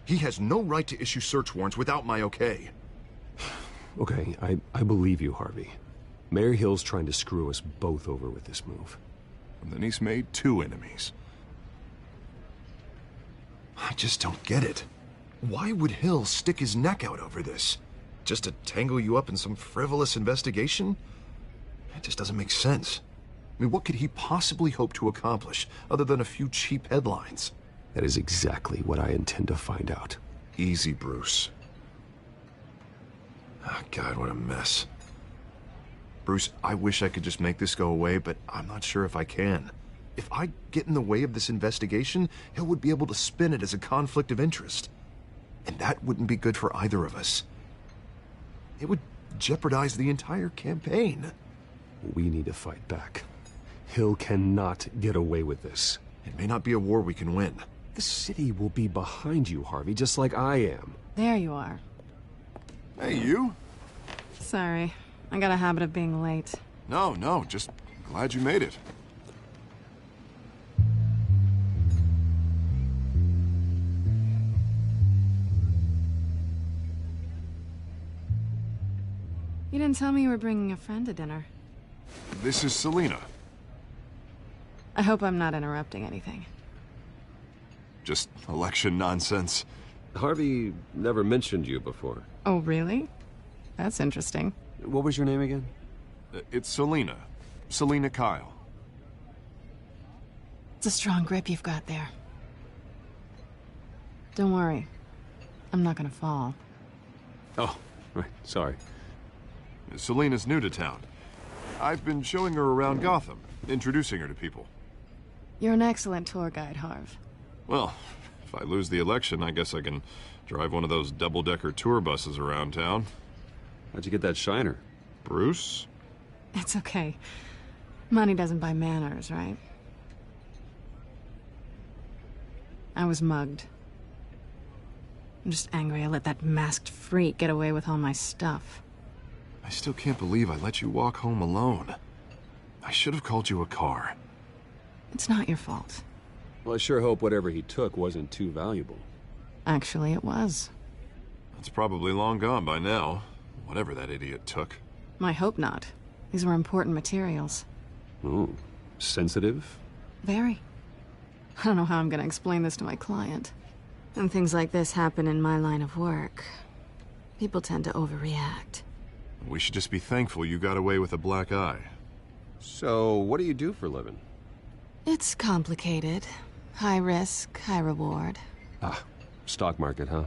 He has no right to issue search warrants without my okay. Okay, I believe you, Harvey. Mayor Hill's trying to screw us both over with this move. And then he's made 2 enemies. I just don't get it. Why would Hill stick his neck out over this? Just to tangle you up in some frivolous investigation? It just doesn't make sense. I mean, what could he possibly hope to accomplish other than a few cheap headlines? That is exactly what I intend to find out. Easy, Bruce. Oh, God, what a mess. Bruce, I wish I could just make this go away, but I'm not sure if I can. If I get in the way of this investigation, Hill would be able to spin it as a conflict of interest. And that wouldn't be good for either of us. It would jeopardize the entire campaign. We need to fight back. Hill cannot get away with this. It may not be a war we can win. The city will be behind you, Harvey, just like I am. There you are. Hey, you? Sorry. I got a habit of being late. No, just glad you made it. You didn't tell me you were bringing a friend to dinner. This is Selina. I hope I'm not interrupting anything. Just election nonsense. Harvey never mentioned you before. Oh, really? That's interesting. What was your name again? It's Selina. Selina Kyle. It's a strong grip you've got there. Don't worry. I'm not gonna fall. Oh, right. Sorry. Selina's new to town. I've been showing her around Gotham, introducing her to people. You're an excellent tour guide, Harv. Well, if I lose the election, I guess I can drive one of those double-decker tour buses around town. How'd you get that shiner? Bruce? It's okay. Money doesn't buy manners, right? I was mugged. I'm just angry I let that masked freak get away with all my stuff. I still can't believe I let you walk home alone. I should have called you a car. It's not your fault. Well, I sure hope whatever he took wasn't too valuable. Actually, it was. It's probably long gone by now, whatever that idiot took. I hope not. These were important materials. Ooh, sensitive? Very. I don't know how I'm gonna explain this to my client. When things like this happen in my line of work, people tend to overreact. We should just be thankful you got away with a black eye. So, what do you do for a living? It's complicated. High risk, high reward. Ah, stock market, huh?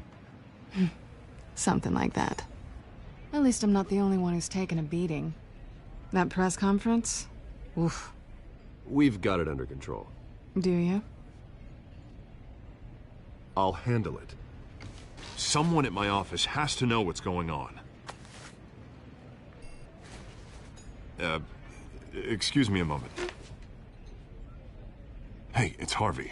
Something like that. At least I'm not the only one who's taken a beating. That press conference? Oof. We've got it under control. Do you? I'll handle it. Someone at my office has to know what's going on. Excuse me a moment. Hey, it's Harvey.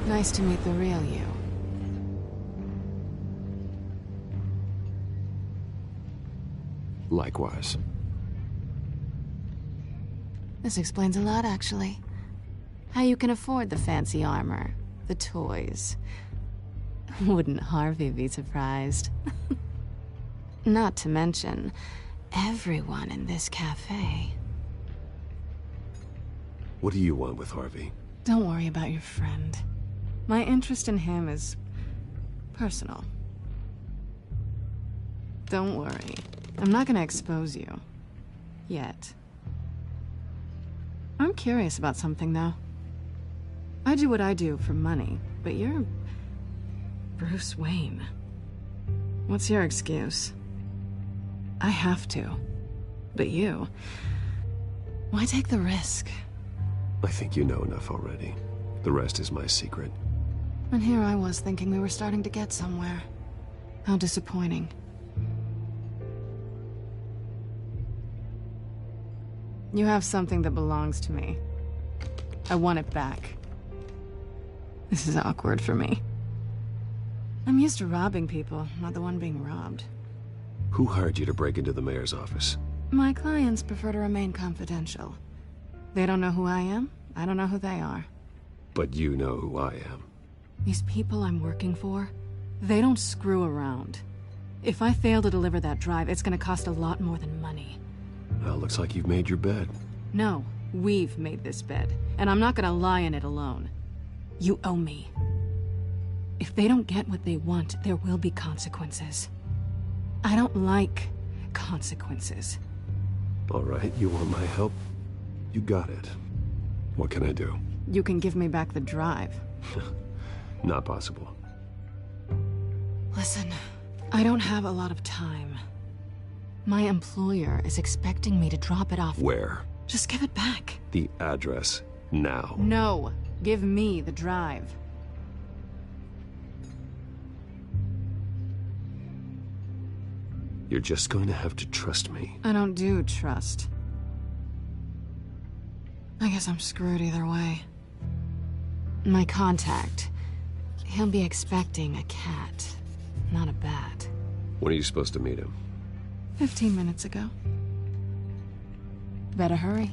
Nice to meet the real you. Likewise. This explains a lot, actually. How you can afford the fancy armor, the toys. Wouldn't Harvey be surprised? Not to mention, everyone in this cafe. What do you want with Harvey? Don't worry about your friend. My interest in him is personal. Don't worry. I'm not gonna expose you. Yet. I'm curious about something, though. I do what I do for money, but you're Bruce Wayne. What's your excuse? I have to. But you... why take the risk? I think you know enough already. The rest is my secret. And here I was thinking we were starting to get somewhere. How disappointing. You have something that belongs to me. I want it back. This is awkward for me. I'm used to robbing people, not the one being robbed. Who hired you to break into the mayor's office? My clients prefer to remain confidential. They don't know who I am, I don't know who they are. But you know who I am. These people I'm working for, they don't screw around. If I fail to deliver that drive, it's gonna cost a lot more than money. Well, looks like you've made your bed. No, we've made this bed, and I'm not gonna lie in it alone. You owe me. If they don't get what they want, there will be consequences. I don't like consequences. All right, you want my help? You got it. What can I do? You can give me back the drive. Not possible. Listen, I don't have a lot of time. My employer is expecting me to drop it off. Where? Just give it back. The address, now. No, give me the drive. You're just going to have to trust me. I don't do trust. I guess I'm screwed either way. My contact, he'll be expecting a cat, not a bat. When are you supposed to meet him? 15 minutes ago. Better hurry.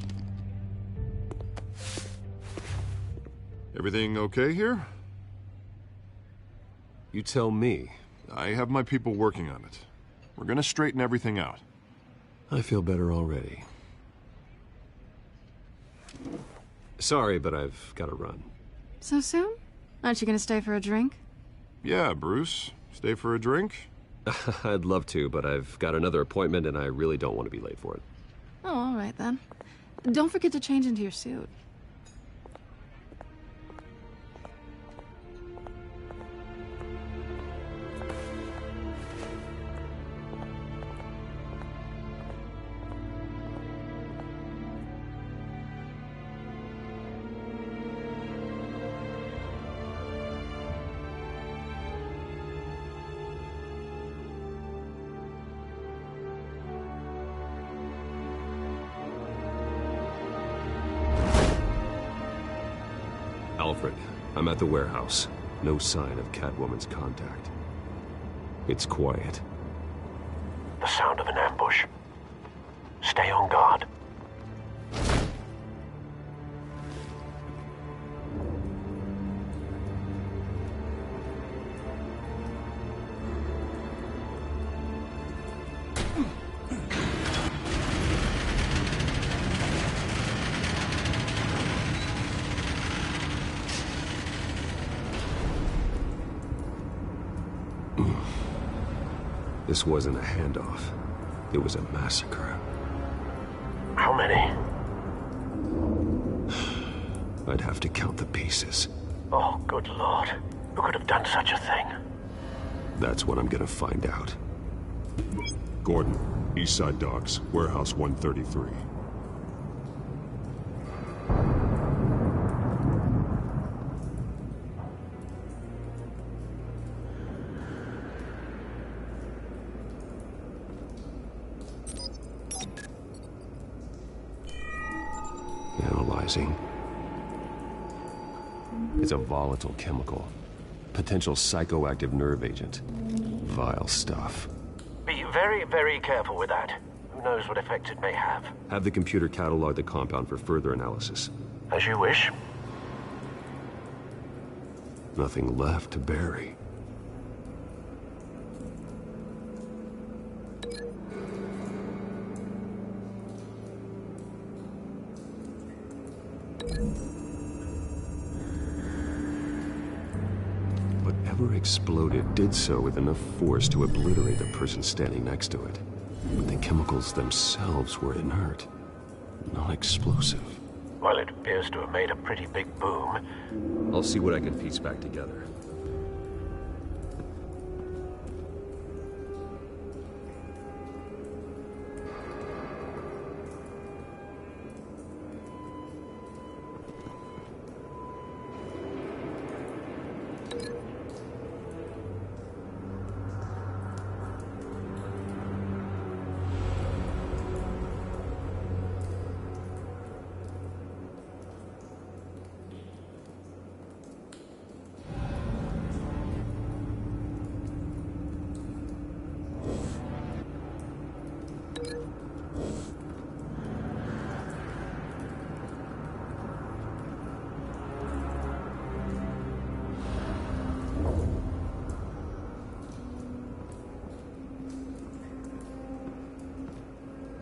Everything okay here? You tell me. I have my people working on it. We're gonna straighten everything out. I feel better already. Sorry, but I've got to run. So soon? Aren't you gonna stay for a drink? Yeah, Bruce. Stay for a drink? I'd love to, but I've got another appointment and I really don't want to be late for it. Oh, all right then. Don't forget to change into your suit. Alfred, I'm at the warehouse. No sign of Catwoman's contact. It's quiet. The sound of an ambush. Stay on guard. This wasn't a handoff. It was a massacre. How many? I'd have to count the pieces. Oh, good Lord. Who could have done such a thing? That's what I'm gonna find out. Gordon, Eastside Docks, Warehouse 133. Analyzing. It's a volatile chemical. Potential psychoactive nerve agent. Vile stuff. Be very, very careful with that. Who knows what effect it may have. Have the computer catalog the compound for further analysis. As you wish. Nothing left to bury. Whatever exploded did so with enough force to obliterate the person standing next to it. But the chemicals themselves were inert, non-explosive. Well, it appears to have made a pretty big boom. I'll see what I can piece back together.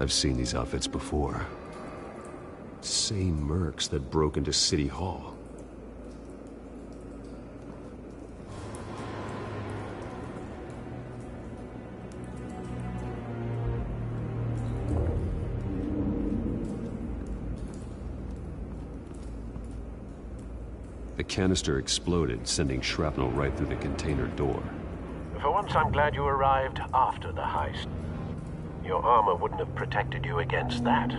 I've seen these outfits before. Same mercs that broke into City Hall. The canister exploded, sending shrapnel right through the container door. For once, I'm glad you arrived after the heist. Your armor wouldn't have protected you against that.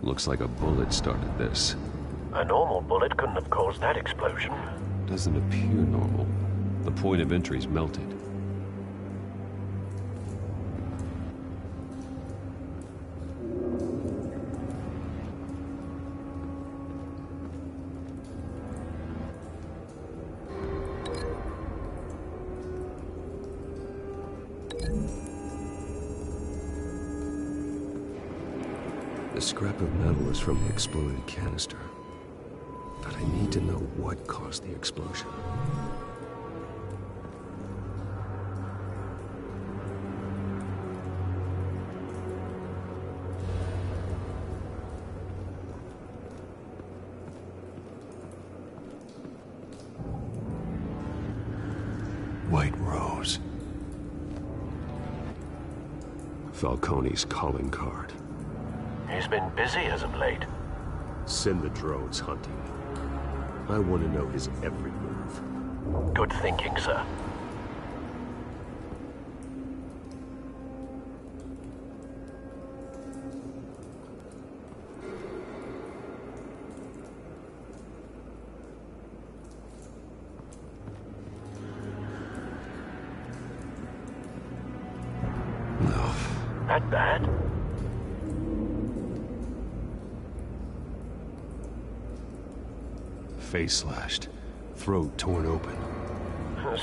Looks like a bullet started this. A normal bullet couldn't have caused that explosion. Doesn't appear normal. The point of entry's melted. The scrap of metal is from the exploded canister. But I need to know what caused the explosion. White Rose. Falcone's calling card. He's been busy as of late. Send the drones hunting. I want to know his every move. Good thinking, sir. No. That bad? Face slashed, throat torn open.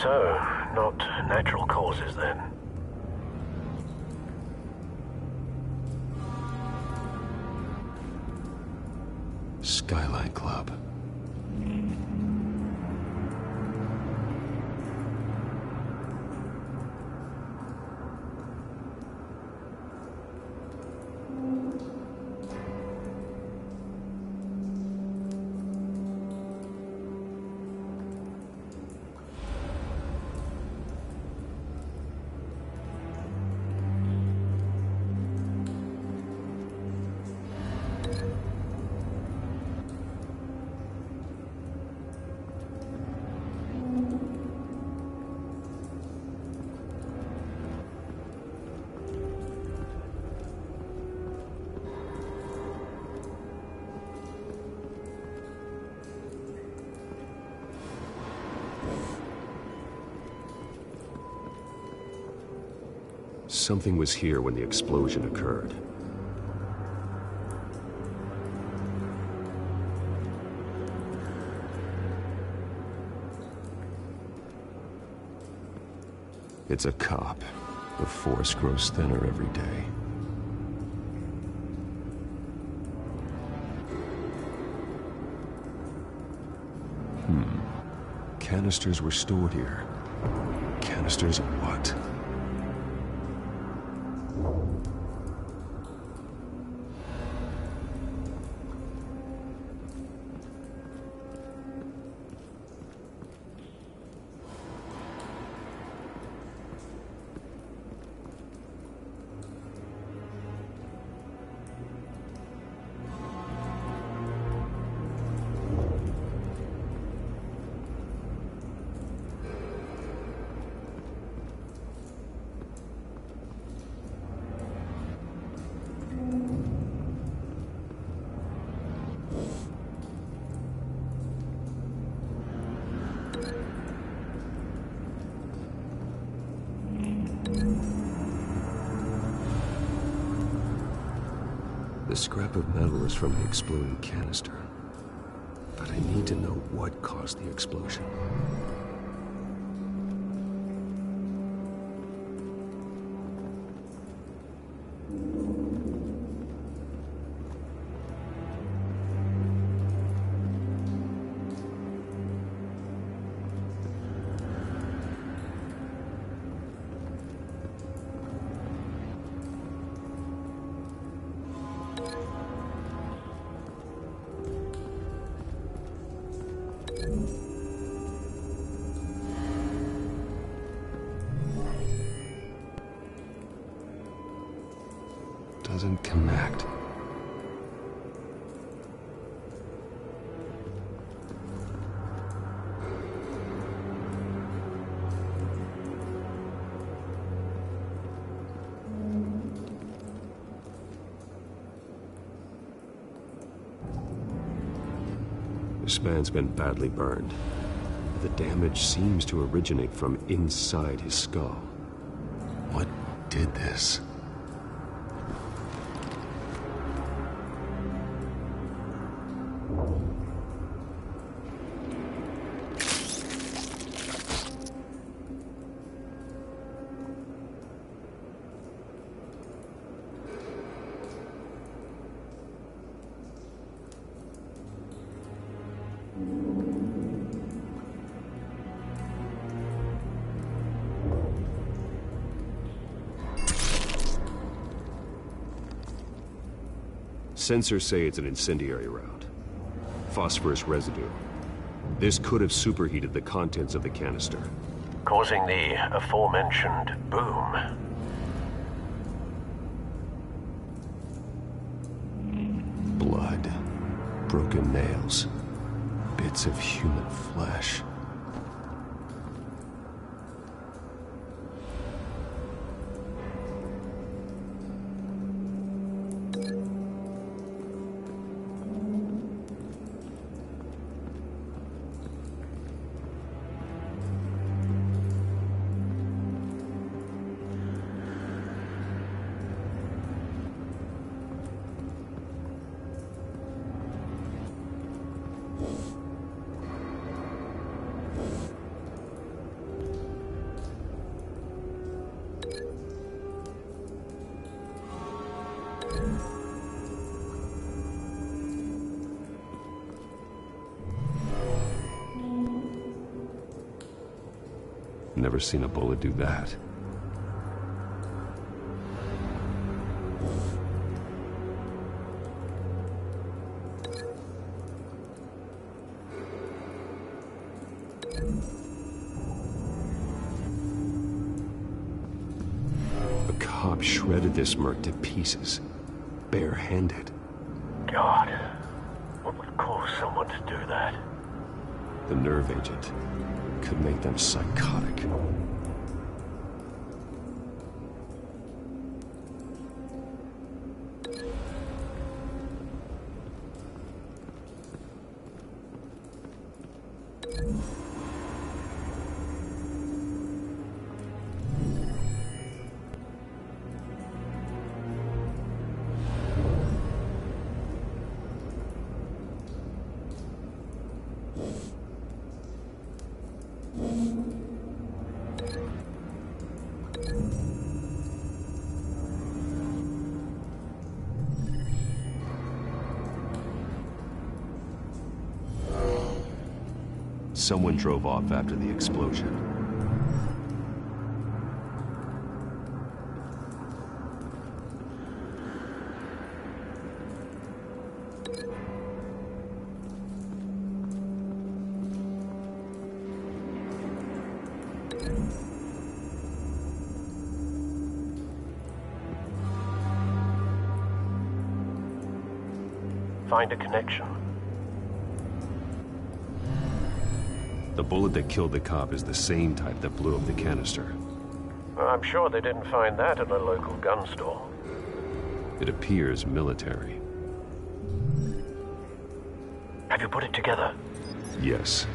So, not natural causes then. Skyline Club. Something was here when the explosion occurred. It's a cop. The force grows thinner every day. Canisters were stored here. Canisters of what? The scrap of metal is from the exploding canister. But I need to know what caused the explosion. Doesn't connect. This man's been badly burned. The damage seems to originate from inside his skull. What did this? Sensors say it's an incendiary round. Phosphorus residue. This could have superheated the contents of the canister, causing the aforementioned boom. Blood. Broken nails. Bits of human flesh. Never seen a bullet do that. A cop shredded this merc to pieces, barehanded. God, what would cause someone to do that? The nerve agent could make them psychotic. someone drove off after the explosion. Find a connection. The bullet that killed the cop is the same type that blew up the canister. I'm sure they didn't find that at a local gun store. It appears military. Have you put it together? Yes.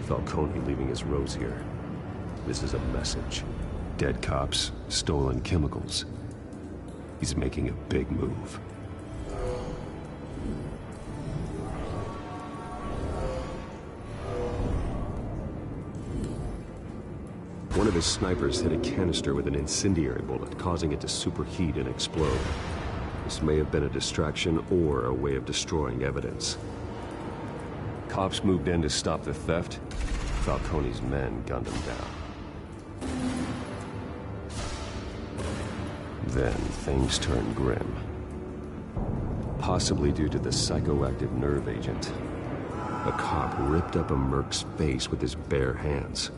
Falcone leaving his rose here. This is a message. Dead cops, stolen chemicals. He's making a big move. One of his snipers hit a canister with an incendiary bullet, causing it to superheat and explode. This may have been a distraction or a way of destroying evidence. Cops moved in to stop the theft. Falcone's men gunned him down. Then things turned grim. Possibly due to the psychoactive nerve agent. A cop ripped up a merc's face with his bare hands.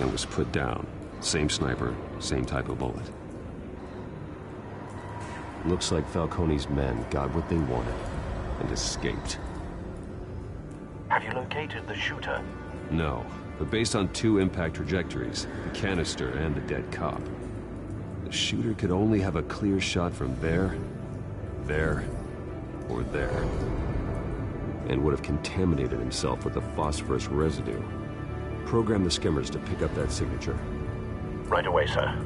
And was put down. Same sniper, same type of bullet. Looks like Falcone's men got what they wanted and escaped. Have you located the shooter? No. But based on two impact trajectories, the canister and the dead cop, the shooter could only have a clear shot from there, or there, and would have contaminated himself with the phosphorus residue. Program the skimmers to pick up that signature. Right away, sir.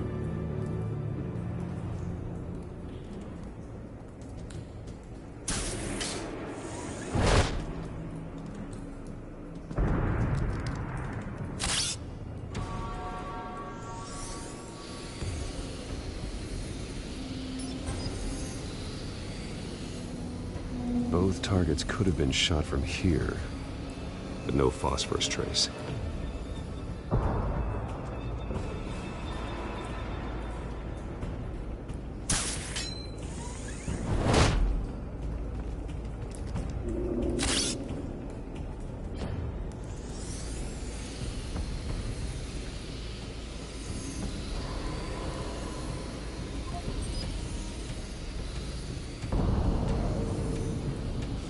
Both targets could have been shot from here, but no phosphorus trace.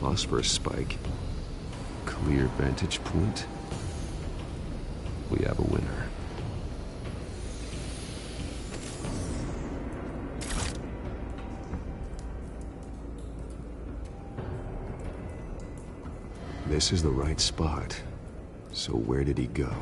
Phosphorus spike. Clear vantage point. We have a winner. This is the right spot. So where did he go?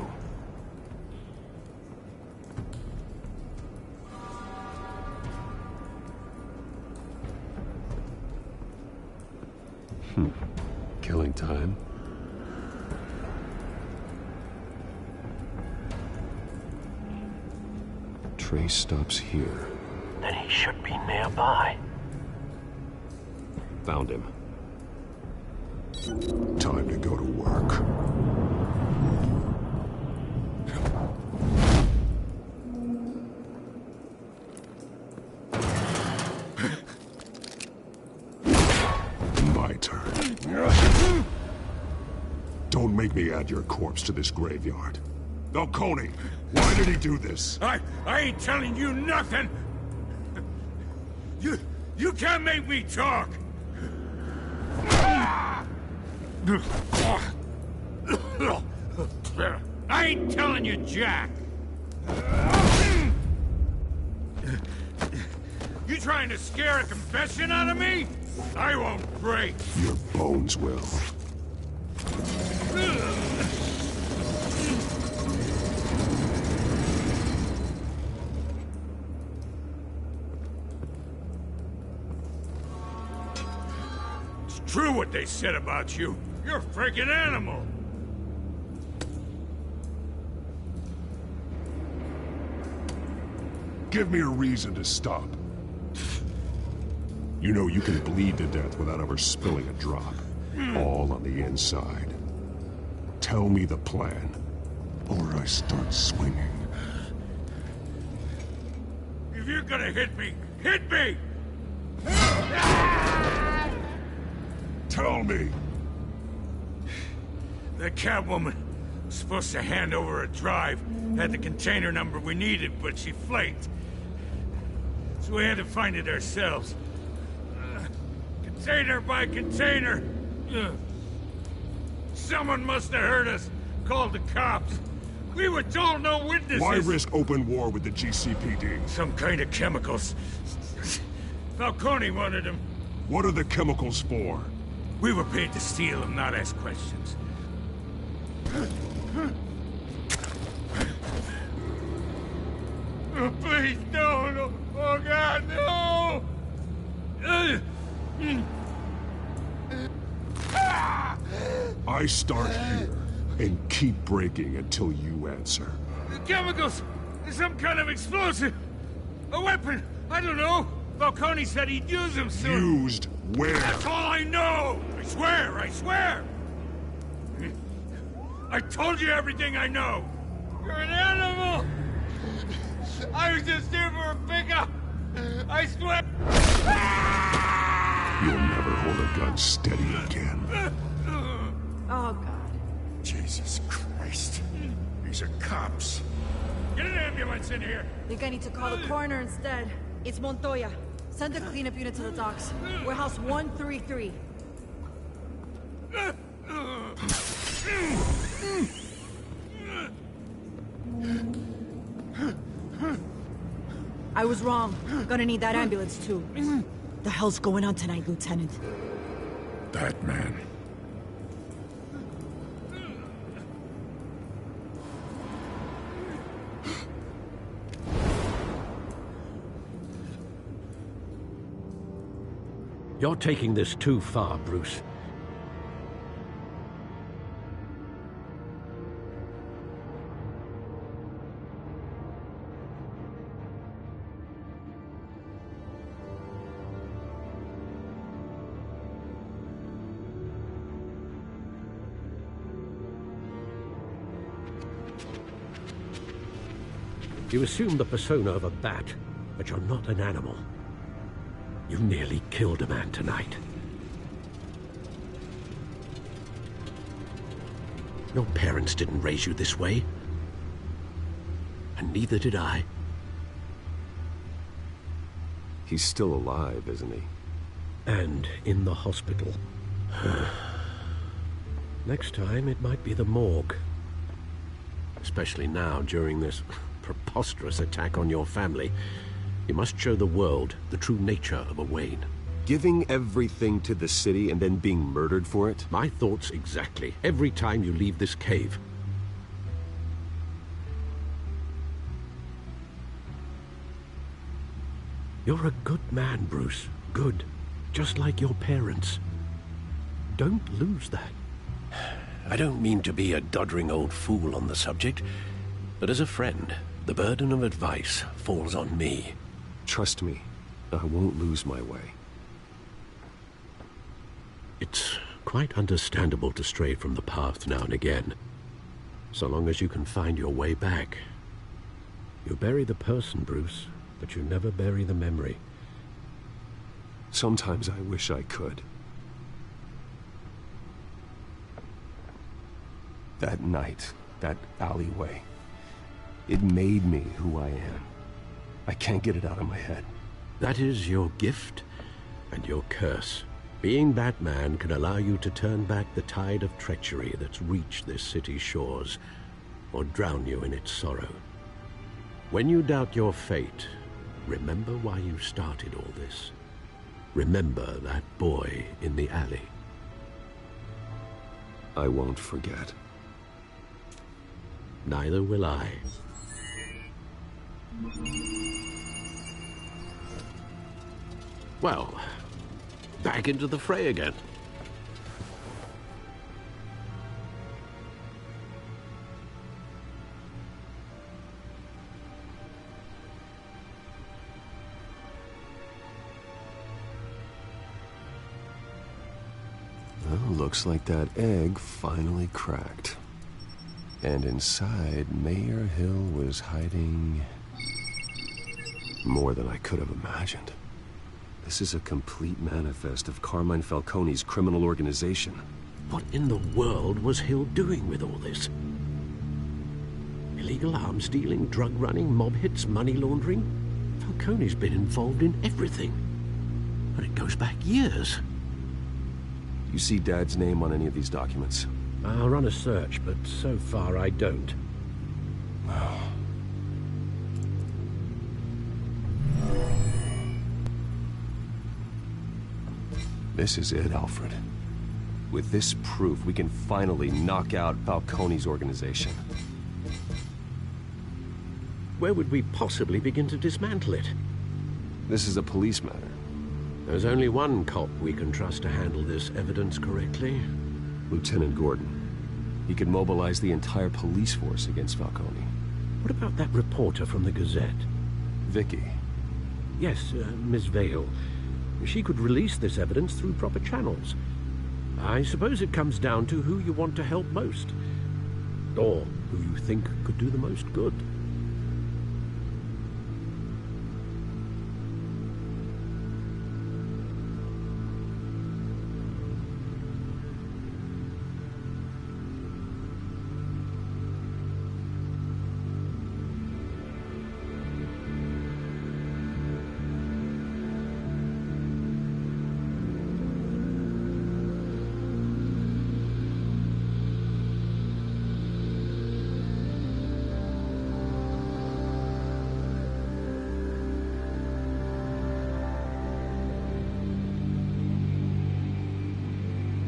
Killing time. Trace stops here. Then he should be nearby. Found him. Time to go to work. My turn. Don't make me add your corpse to this graveyard. Falcone, why did he do this? I ain't telling you nothing! You can't make me talk! I ain't telling you jack! You trying to scare a confession out of me? I won't break! Your bones will. It's true what they said about you. You're a freaking animal! Give me a reason to stop. You know you can bleed to death without ever spilling a drop. All on the inside. Tell me the plan, or I start swinging. If you're gonna hit me, hit me! Tell me! That Catwoman was supposed to hand over a drive, had the container number we needed, but she flaked. So we had to find it ourselves. Container by container. Someone must have heard us, called the cops. We were told no witnesses. Why risk open war with the GCPD? Some kind of chemicals. Falcone wanted them. What are the chemicals for? We were paid to steal them, not ask questions. Oh, please, no. Oh, God, no! I start here and keep breaking until you answer. The chemicals! Some kind of explosive! A weapon! I don't know! Falcone said he'd use them soon. Used where? That's all I know! I swear! I told you everything I know! You're an animal! I was just here for a pickup! I swear! You'll never hold a gun steady again. Oh, God. Jesus Christ. These are cops. Get an ambulance in here! Think I need to call the coroner instead. It's Montoya. Send the cleanup unit to the docks. Warehouse 133. I was wrong. Gonna need that ambulance, too. The hell's going on tonight, Lieutenant? Batman. You're taking this too far, Bruce. You assume the persona of a bat, but you're not an animal. You nearly killed a man tonight. Your parents didn't raise you this way. And neither did I. He's still alive, isn't he? And in the hospital. Next time, it might be the morgue. Especially now, during this preposterous attack on your family. You must show the world the true nature of a Wayne. Giving everything to the city and then being murdered for it? My thoughts exactly. Every time you leave this cave. You're a good man, Bruce. Good. Just like your parents. Don't lose that. I don't mean to be a doddering old fool on the subject, but as a friend, the burden of advice falls on me. Trust me, I won't lose my way. It's quite understandable to stray from the path now and again, so long as you can find your way back. You bury the person, Bruce, but you never bury the memory. Sometimes I wish I could. That night, that alleyway, it made me who I am. I can't get it out of my head. That is your gift and your curse. Being Batman can allow you to turn back the tide of treachery that's reached this city's shores, or drown you in its sorrow. When you doubt your fate, remember why you started all this. Remember that boy in the alley. I won't forget. Neither will I. Well, back into the fray again. Looks like that egg finally cracked. And inside, Mayor Hill was hiding more than I could have imagined. This is a complete manifest of Carmine Falcone's criminal organization. What in the world was Hill doing with all this? Illegal arms dealing, drug running, mob hits, money laundering? Falcone's been involved in everything. But it goes back years. You see Dad's name on any of these documents? I'll run a search, but so far I don't. This is it, Alfred. With this proof, we can finally knock out Falcone's organization. Where would we possibly begin to dismantle it? This is a police matter. There's only one cop we can trust to handle this evidence correctly. Lieutenant Gordon. He could mobilize the entire police force against Falcone. What about that reporter from the Gazette? Vicky. Yes, Miss Vale. She could release this evidence through proper channels. I suppose it comes down to who you want to help most. Or who you think could do the most good.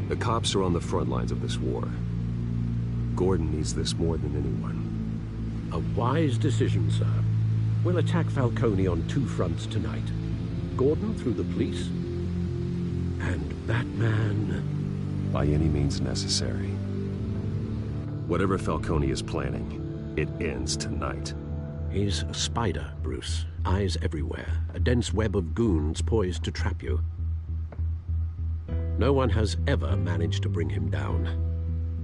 The cops are on the front lines of this war. Gordon needs this more than anyone. A wise decision, sir. We'll attack Falcone on two fronts tonight. Gordon through the police, and Batman... by any means necessary. Whatever Falcone is planning, it ends tonight. He's a spider, Bruce. Eyes everywhere. A dense web of goons poised to trap you. No one has ever managed to bring him down.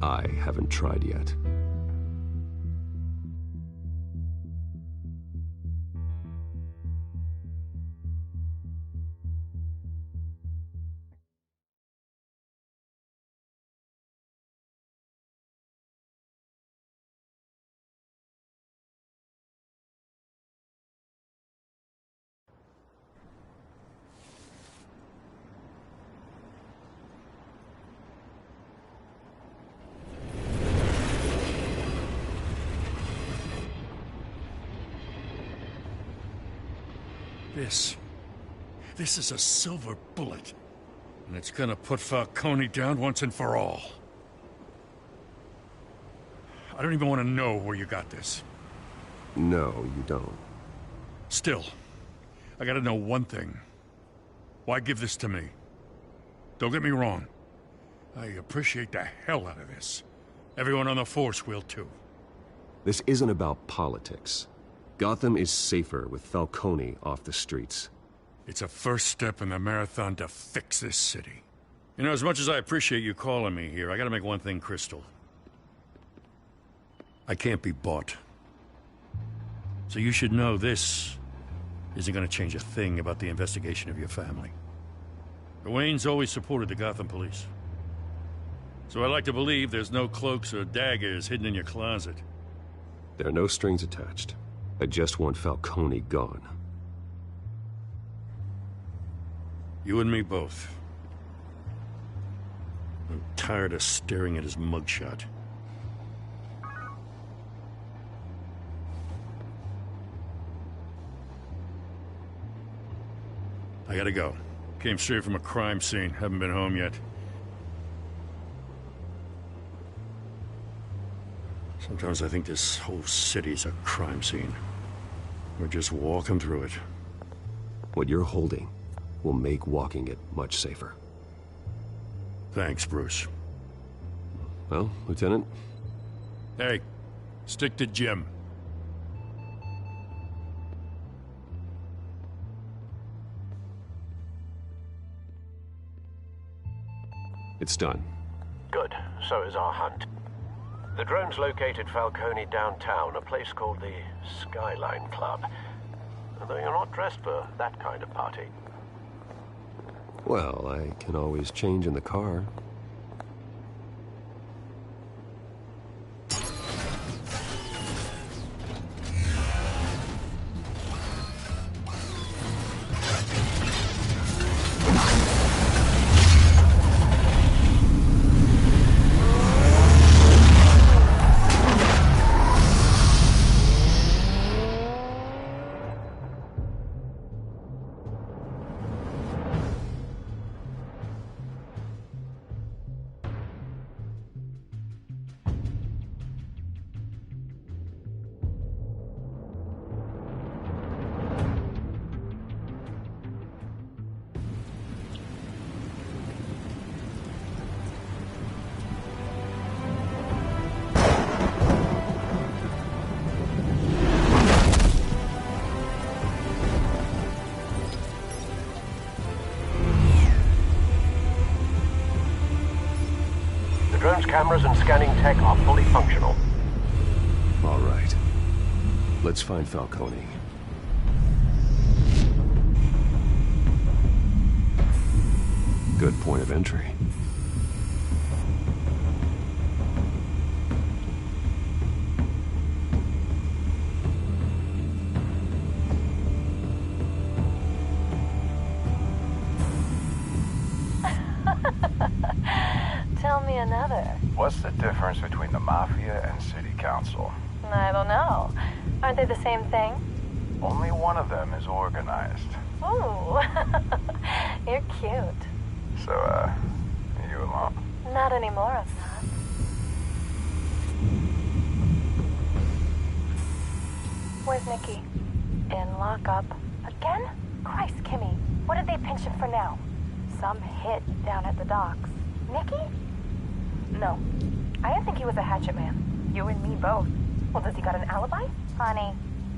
I haven't tried yet. This is a silver bullet. And it's gonna put Falcone down once and for all. I don't even want to know where you got this. No, you don't. Still, I gotta know one thing. Why give this to me? Don't get me wrong. I appreciate the hell out of this. Everyone on the force will too. This isn't about politics. Gotham is safer with Falcone off the streets. It's a first step in the marathon to fix this city. You know, as much as I appreciate you calling me here, I gotta make one thing crystal. I can't be bought. So you should know this isn't gonna change a thing about the investigation of your family. The Waynes always supported the Gotham police. So I like to believe there's no cloaks or daggers hidden in your closet. There are no strings attached. I just want Falcone gone. You and me both. I'm tired of staring at his mugshot. I gotta go. Came straight from a crime scene. Haven't been home yet. Sometimes I think this whole city's a crime scene. We're just walking through it. What you're holding will make walking it much safer. Thanks, Bruce. Well, Lieutenant? Hey, stick to Jim. It's done. so is our hunt. The drones located Falcone downtown, a place called the Skyline Club. Though you're not dressed for that kind of party. Well, I can always change in the car. Drone's cameras and scanning tech are fully functional. All right. Let's find Falcone. Good point of entry. Tell me another. What's the difference between the Mafia and City Council? I don't know. Aren't they the same thing? Only one of them is organized. Ooh, you're cute. So, are you alone? Not anymore, I'm not. Where's Nikki? In lockup. Again? Christ, Kimmy. What did they pinch him for now? Some hit down at the docks. Nikki? No. I didn't think he was a hatchet man. You and me both. Well, does he got an alibi? Honey,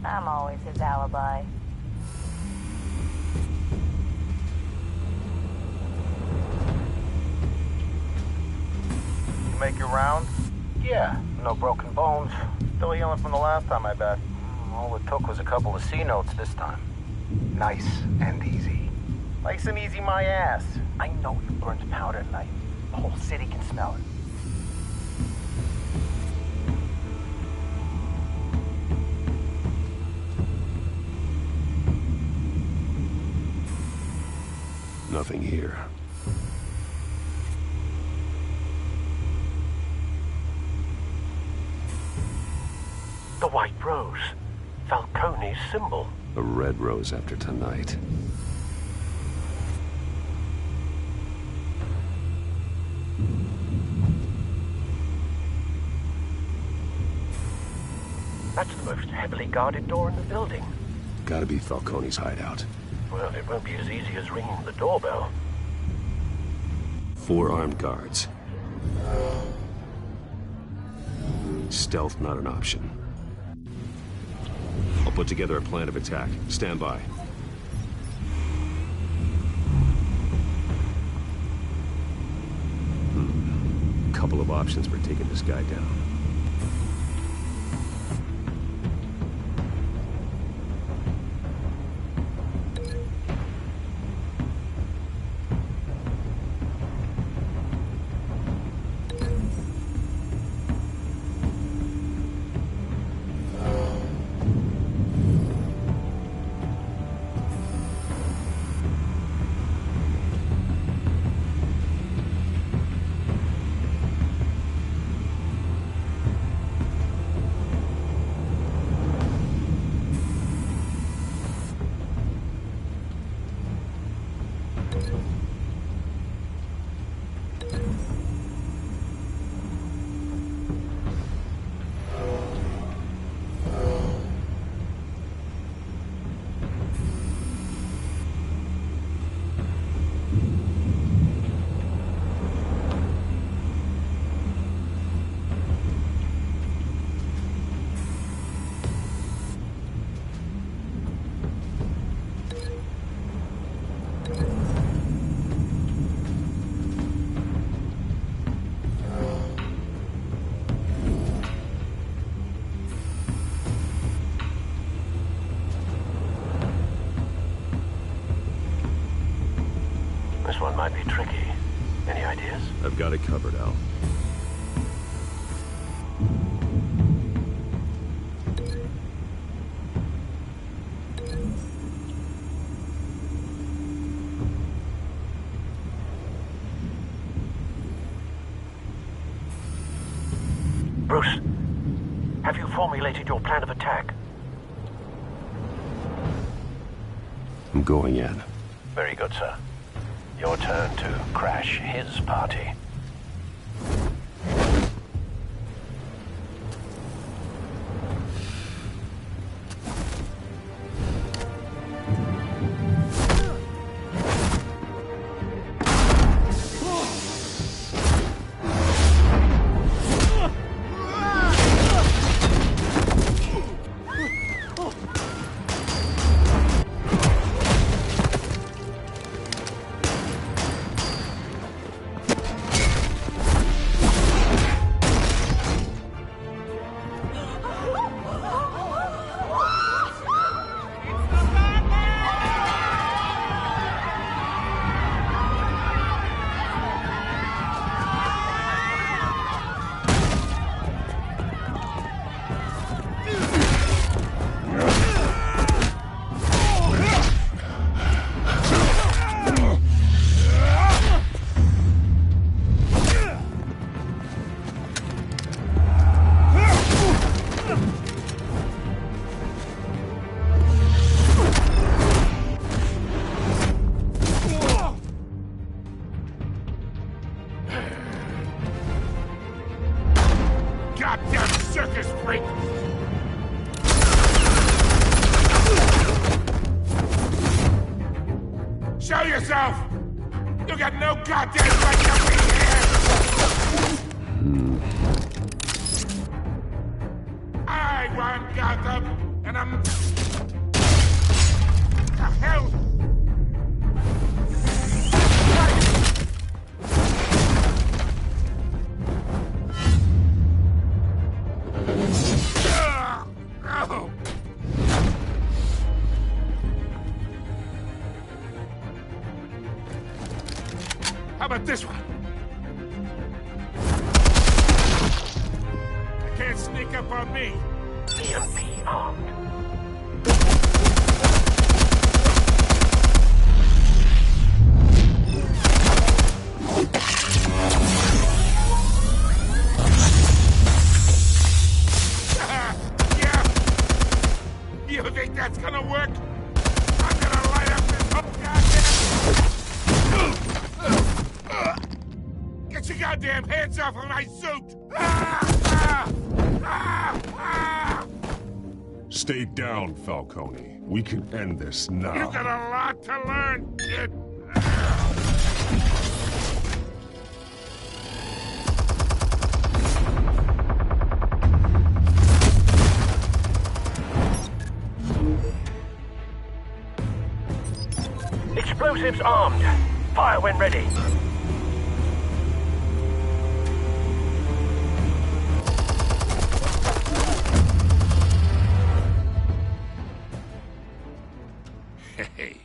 I'm always his alibi. You make your rounds? Yeah, no broken bones. Still healing from the last time, I bet. All it took was a couple of C notes this time. Nice and easy. Nice and easy my ass. I know you burned powder tonight. The whole city can smell it. Nothing here. The White Rose. Falcone's symbol. A red rose after tonight. That's the most heavily guarded door in the building. Gotta be Falcone's hideout. Well, it won't be as easy as ringing the doorbell. 4 armed guards. Stealth not an option. I'll put together a plan of attack. Stand by. Couple of options for taking this guy down. got it covered, Al. Bruce, have you formulated your plan of attack? I'm going in. Very good, sir. Your turn to crash his party. Goddamn circus freak! Show yourself! You got no goddamn right to be here! I run Gotham, and I'm... The hell? How about this one? You can't sneak up on me. EMP armed. Yeah. You think that's gonna work? I'm gonna light up this whole goddamn... Get your goddamn hands off of my suit! Stay down, Falcone. We can end this now. You got a lot to learn, kid. Explosives armed. Fire when ready. Hey.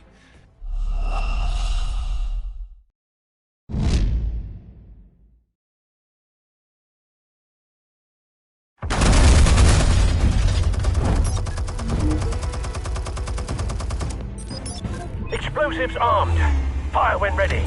Explosives armed. Fire when ready.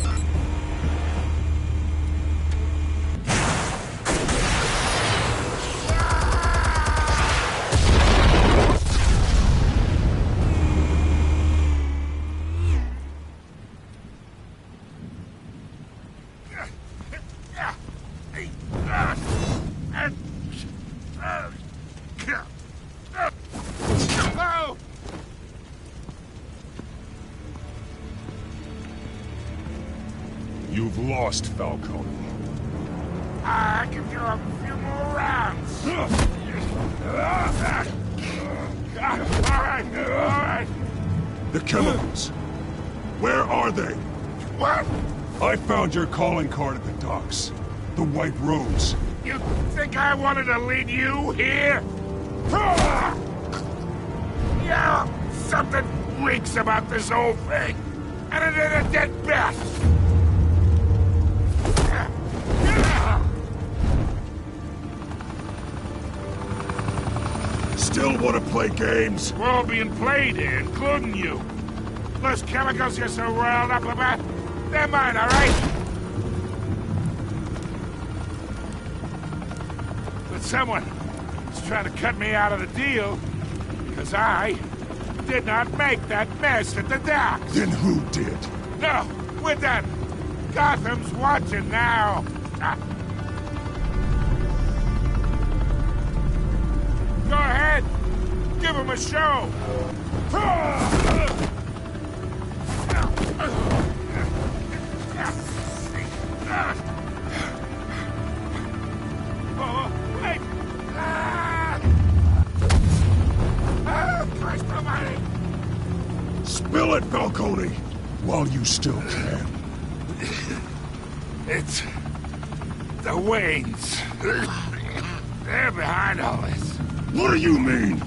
You've lost, Falcone. I can do a few more rounds. All right. The chemicals. Where are they? What? I found your calling card at the docks. The White Rose. You think I wanted to lead you here? Yeah, something reeks about this whole thing. And it ain't a dead bat. still want to play games? We're all being played here, including you. Those chemicals you're so riled up about, they're mine, all right? But someone is trying to cut me out of the deal, because I did not make that mess at the docks. Then who did? No, we're done. Gotham's watching now. Go ahead. Give him a show. Oh, wait. Christ almighty. Spill it, Falcone, while you still can. It's the Waynes. They're behind all this. What do you mean?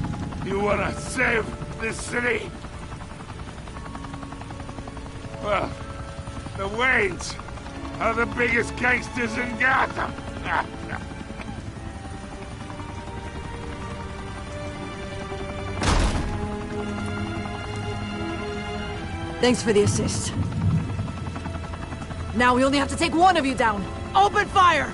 You want to save this city? Well, the Waynes are the biggest gangsters in Gotham. Thanks for the assist. Now we only have to take one of you down. Open fire!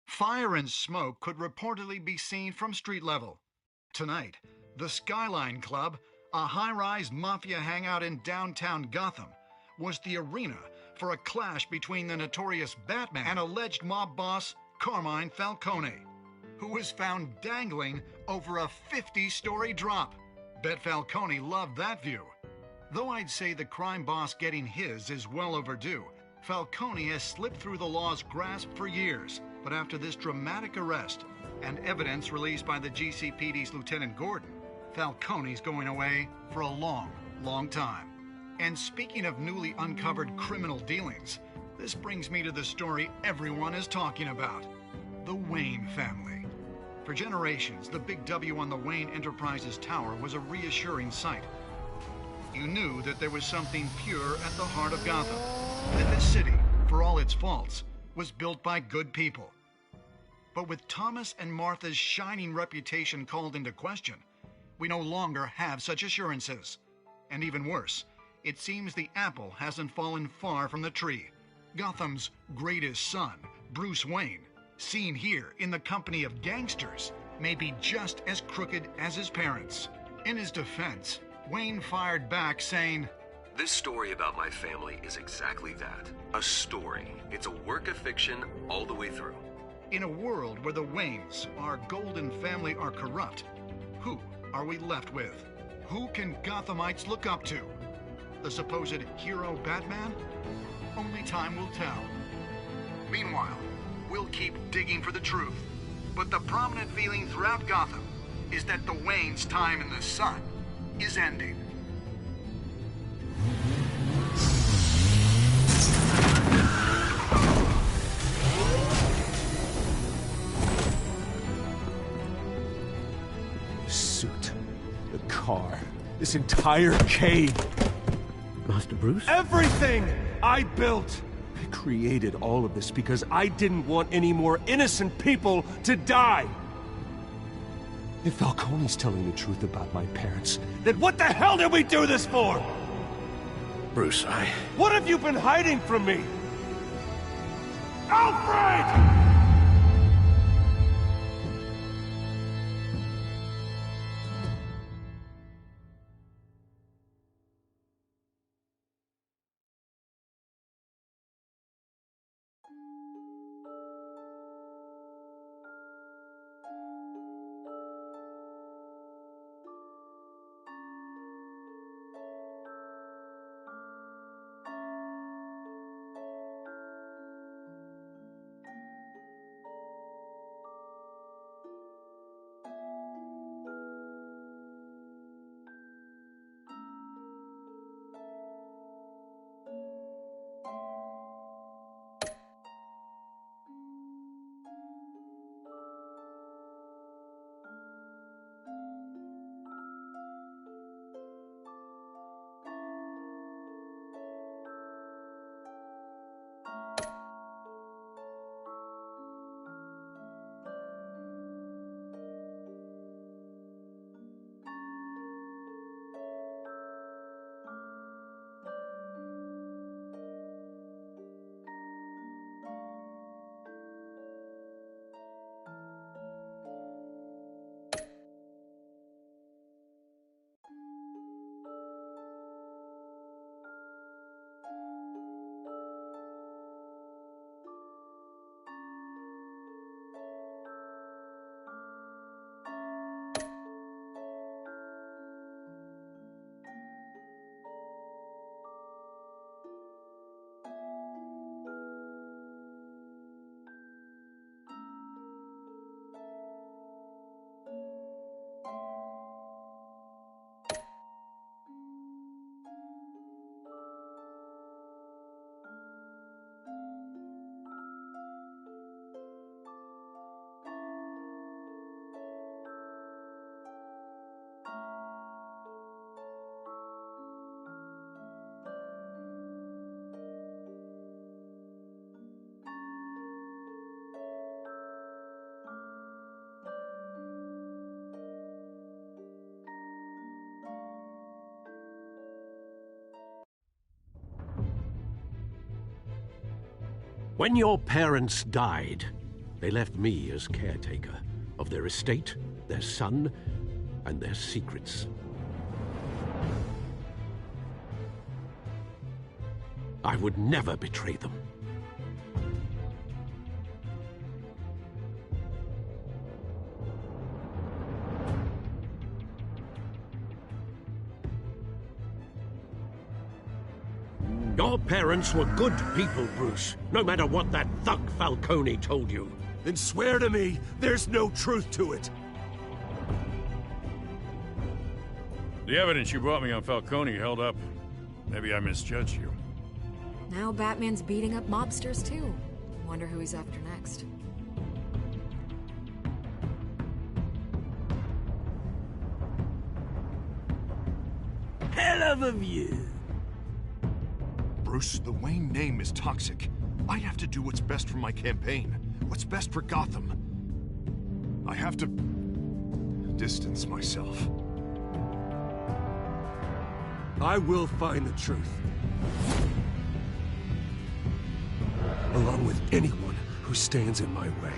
Fire and smoke could reportedly be seen from street level. Tonight, the Skyline Club, a high-rise mafia hangout in downtown Gotham, was the arena for a clash between the notorious Batman and alleged mob boss Carmine Falcone, who was found dangling over a 50-story drop. Bet Falcone loved that view. Though I'd say the crime boss getting his is well overdue, Falcone has slipped through the law's grasp for years. But after this dramatic arrest and evidence released by the GCPD's Lieutenant Gordon, Falcone's going away for a long, long time. And speaking of newly uncovered criminal dealings, this brings me to the story everyone is talking about: the Wayne family. For generations, the big W on the Wayne Enterprises Tower was a reassuring sight. You knew that there was something pure at the heart of Gotham, that this city, for all its faults, was built by good people. But with Thomas and Martha's shining reputation called into question, we no longer have such assurances. And even worse, it seems the apple hasn't fallen far from the tree. Gotham's greatest son, Bruce Wayne, seen here in the company of gangsters, may be just as crooked as his parents. In his defense, Wayne fired back saying, "This story about my family is exactly that. A story. It's a work of fiction all the way through." In a world where the Waynes, our golden family, are corrupt, who are we left with? Who can Gothamites look up to? The supposed hero Batman? Only time will tell. Meanwhile, we'll keep digging for the truth. But the prominent feeling throughout Gotham is that the Waynes' time in the sun is ending. The car. This entire cave. Master Bruce? Everything I built! I created all of this because I didn't want any more innocent people to die! If Falcone's telling the truth about my parents, then what the hell did we do this for? Bruce, What have you been hiding from me? Alfred! When your parents died, they left me as caretaker of their estate, their son, and their secrets. I would never betray them. Your parents were good people, Bruce, no matter what that thug Falcone told you. Then swear to me there's no truth to it. The evidence you brought me on Falcone held up. Maybe I misjudged you. Now Batman's beating up mobsters, too. Wonder who he's after next. Hell of a view. Bruce, the Wayne name is toxic. I have to do what's best for my campaign. What's best for Gotham. I have to distance myself. I will find the truth. Along with anyone who stands in my way.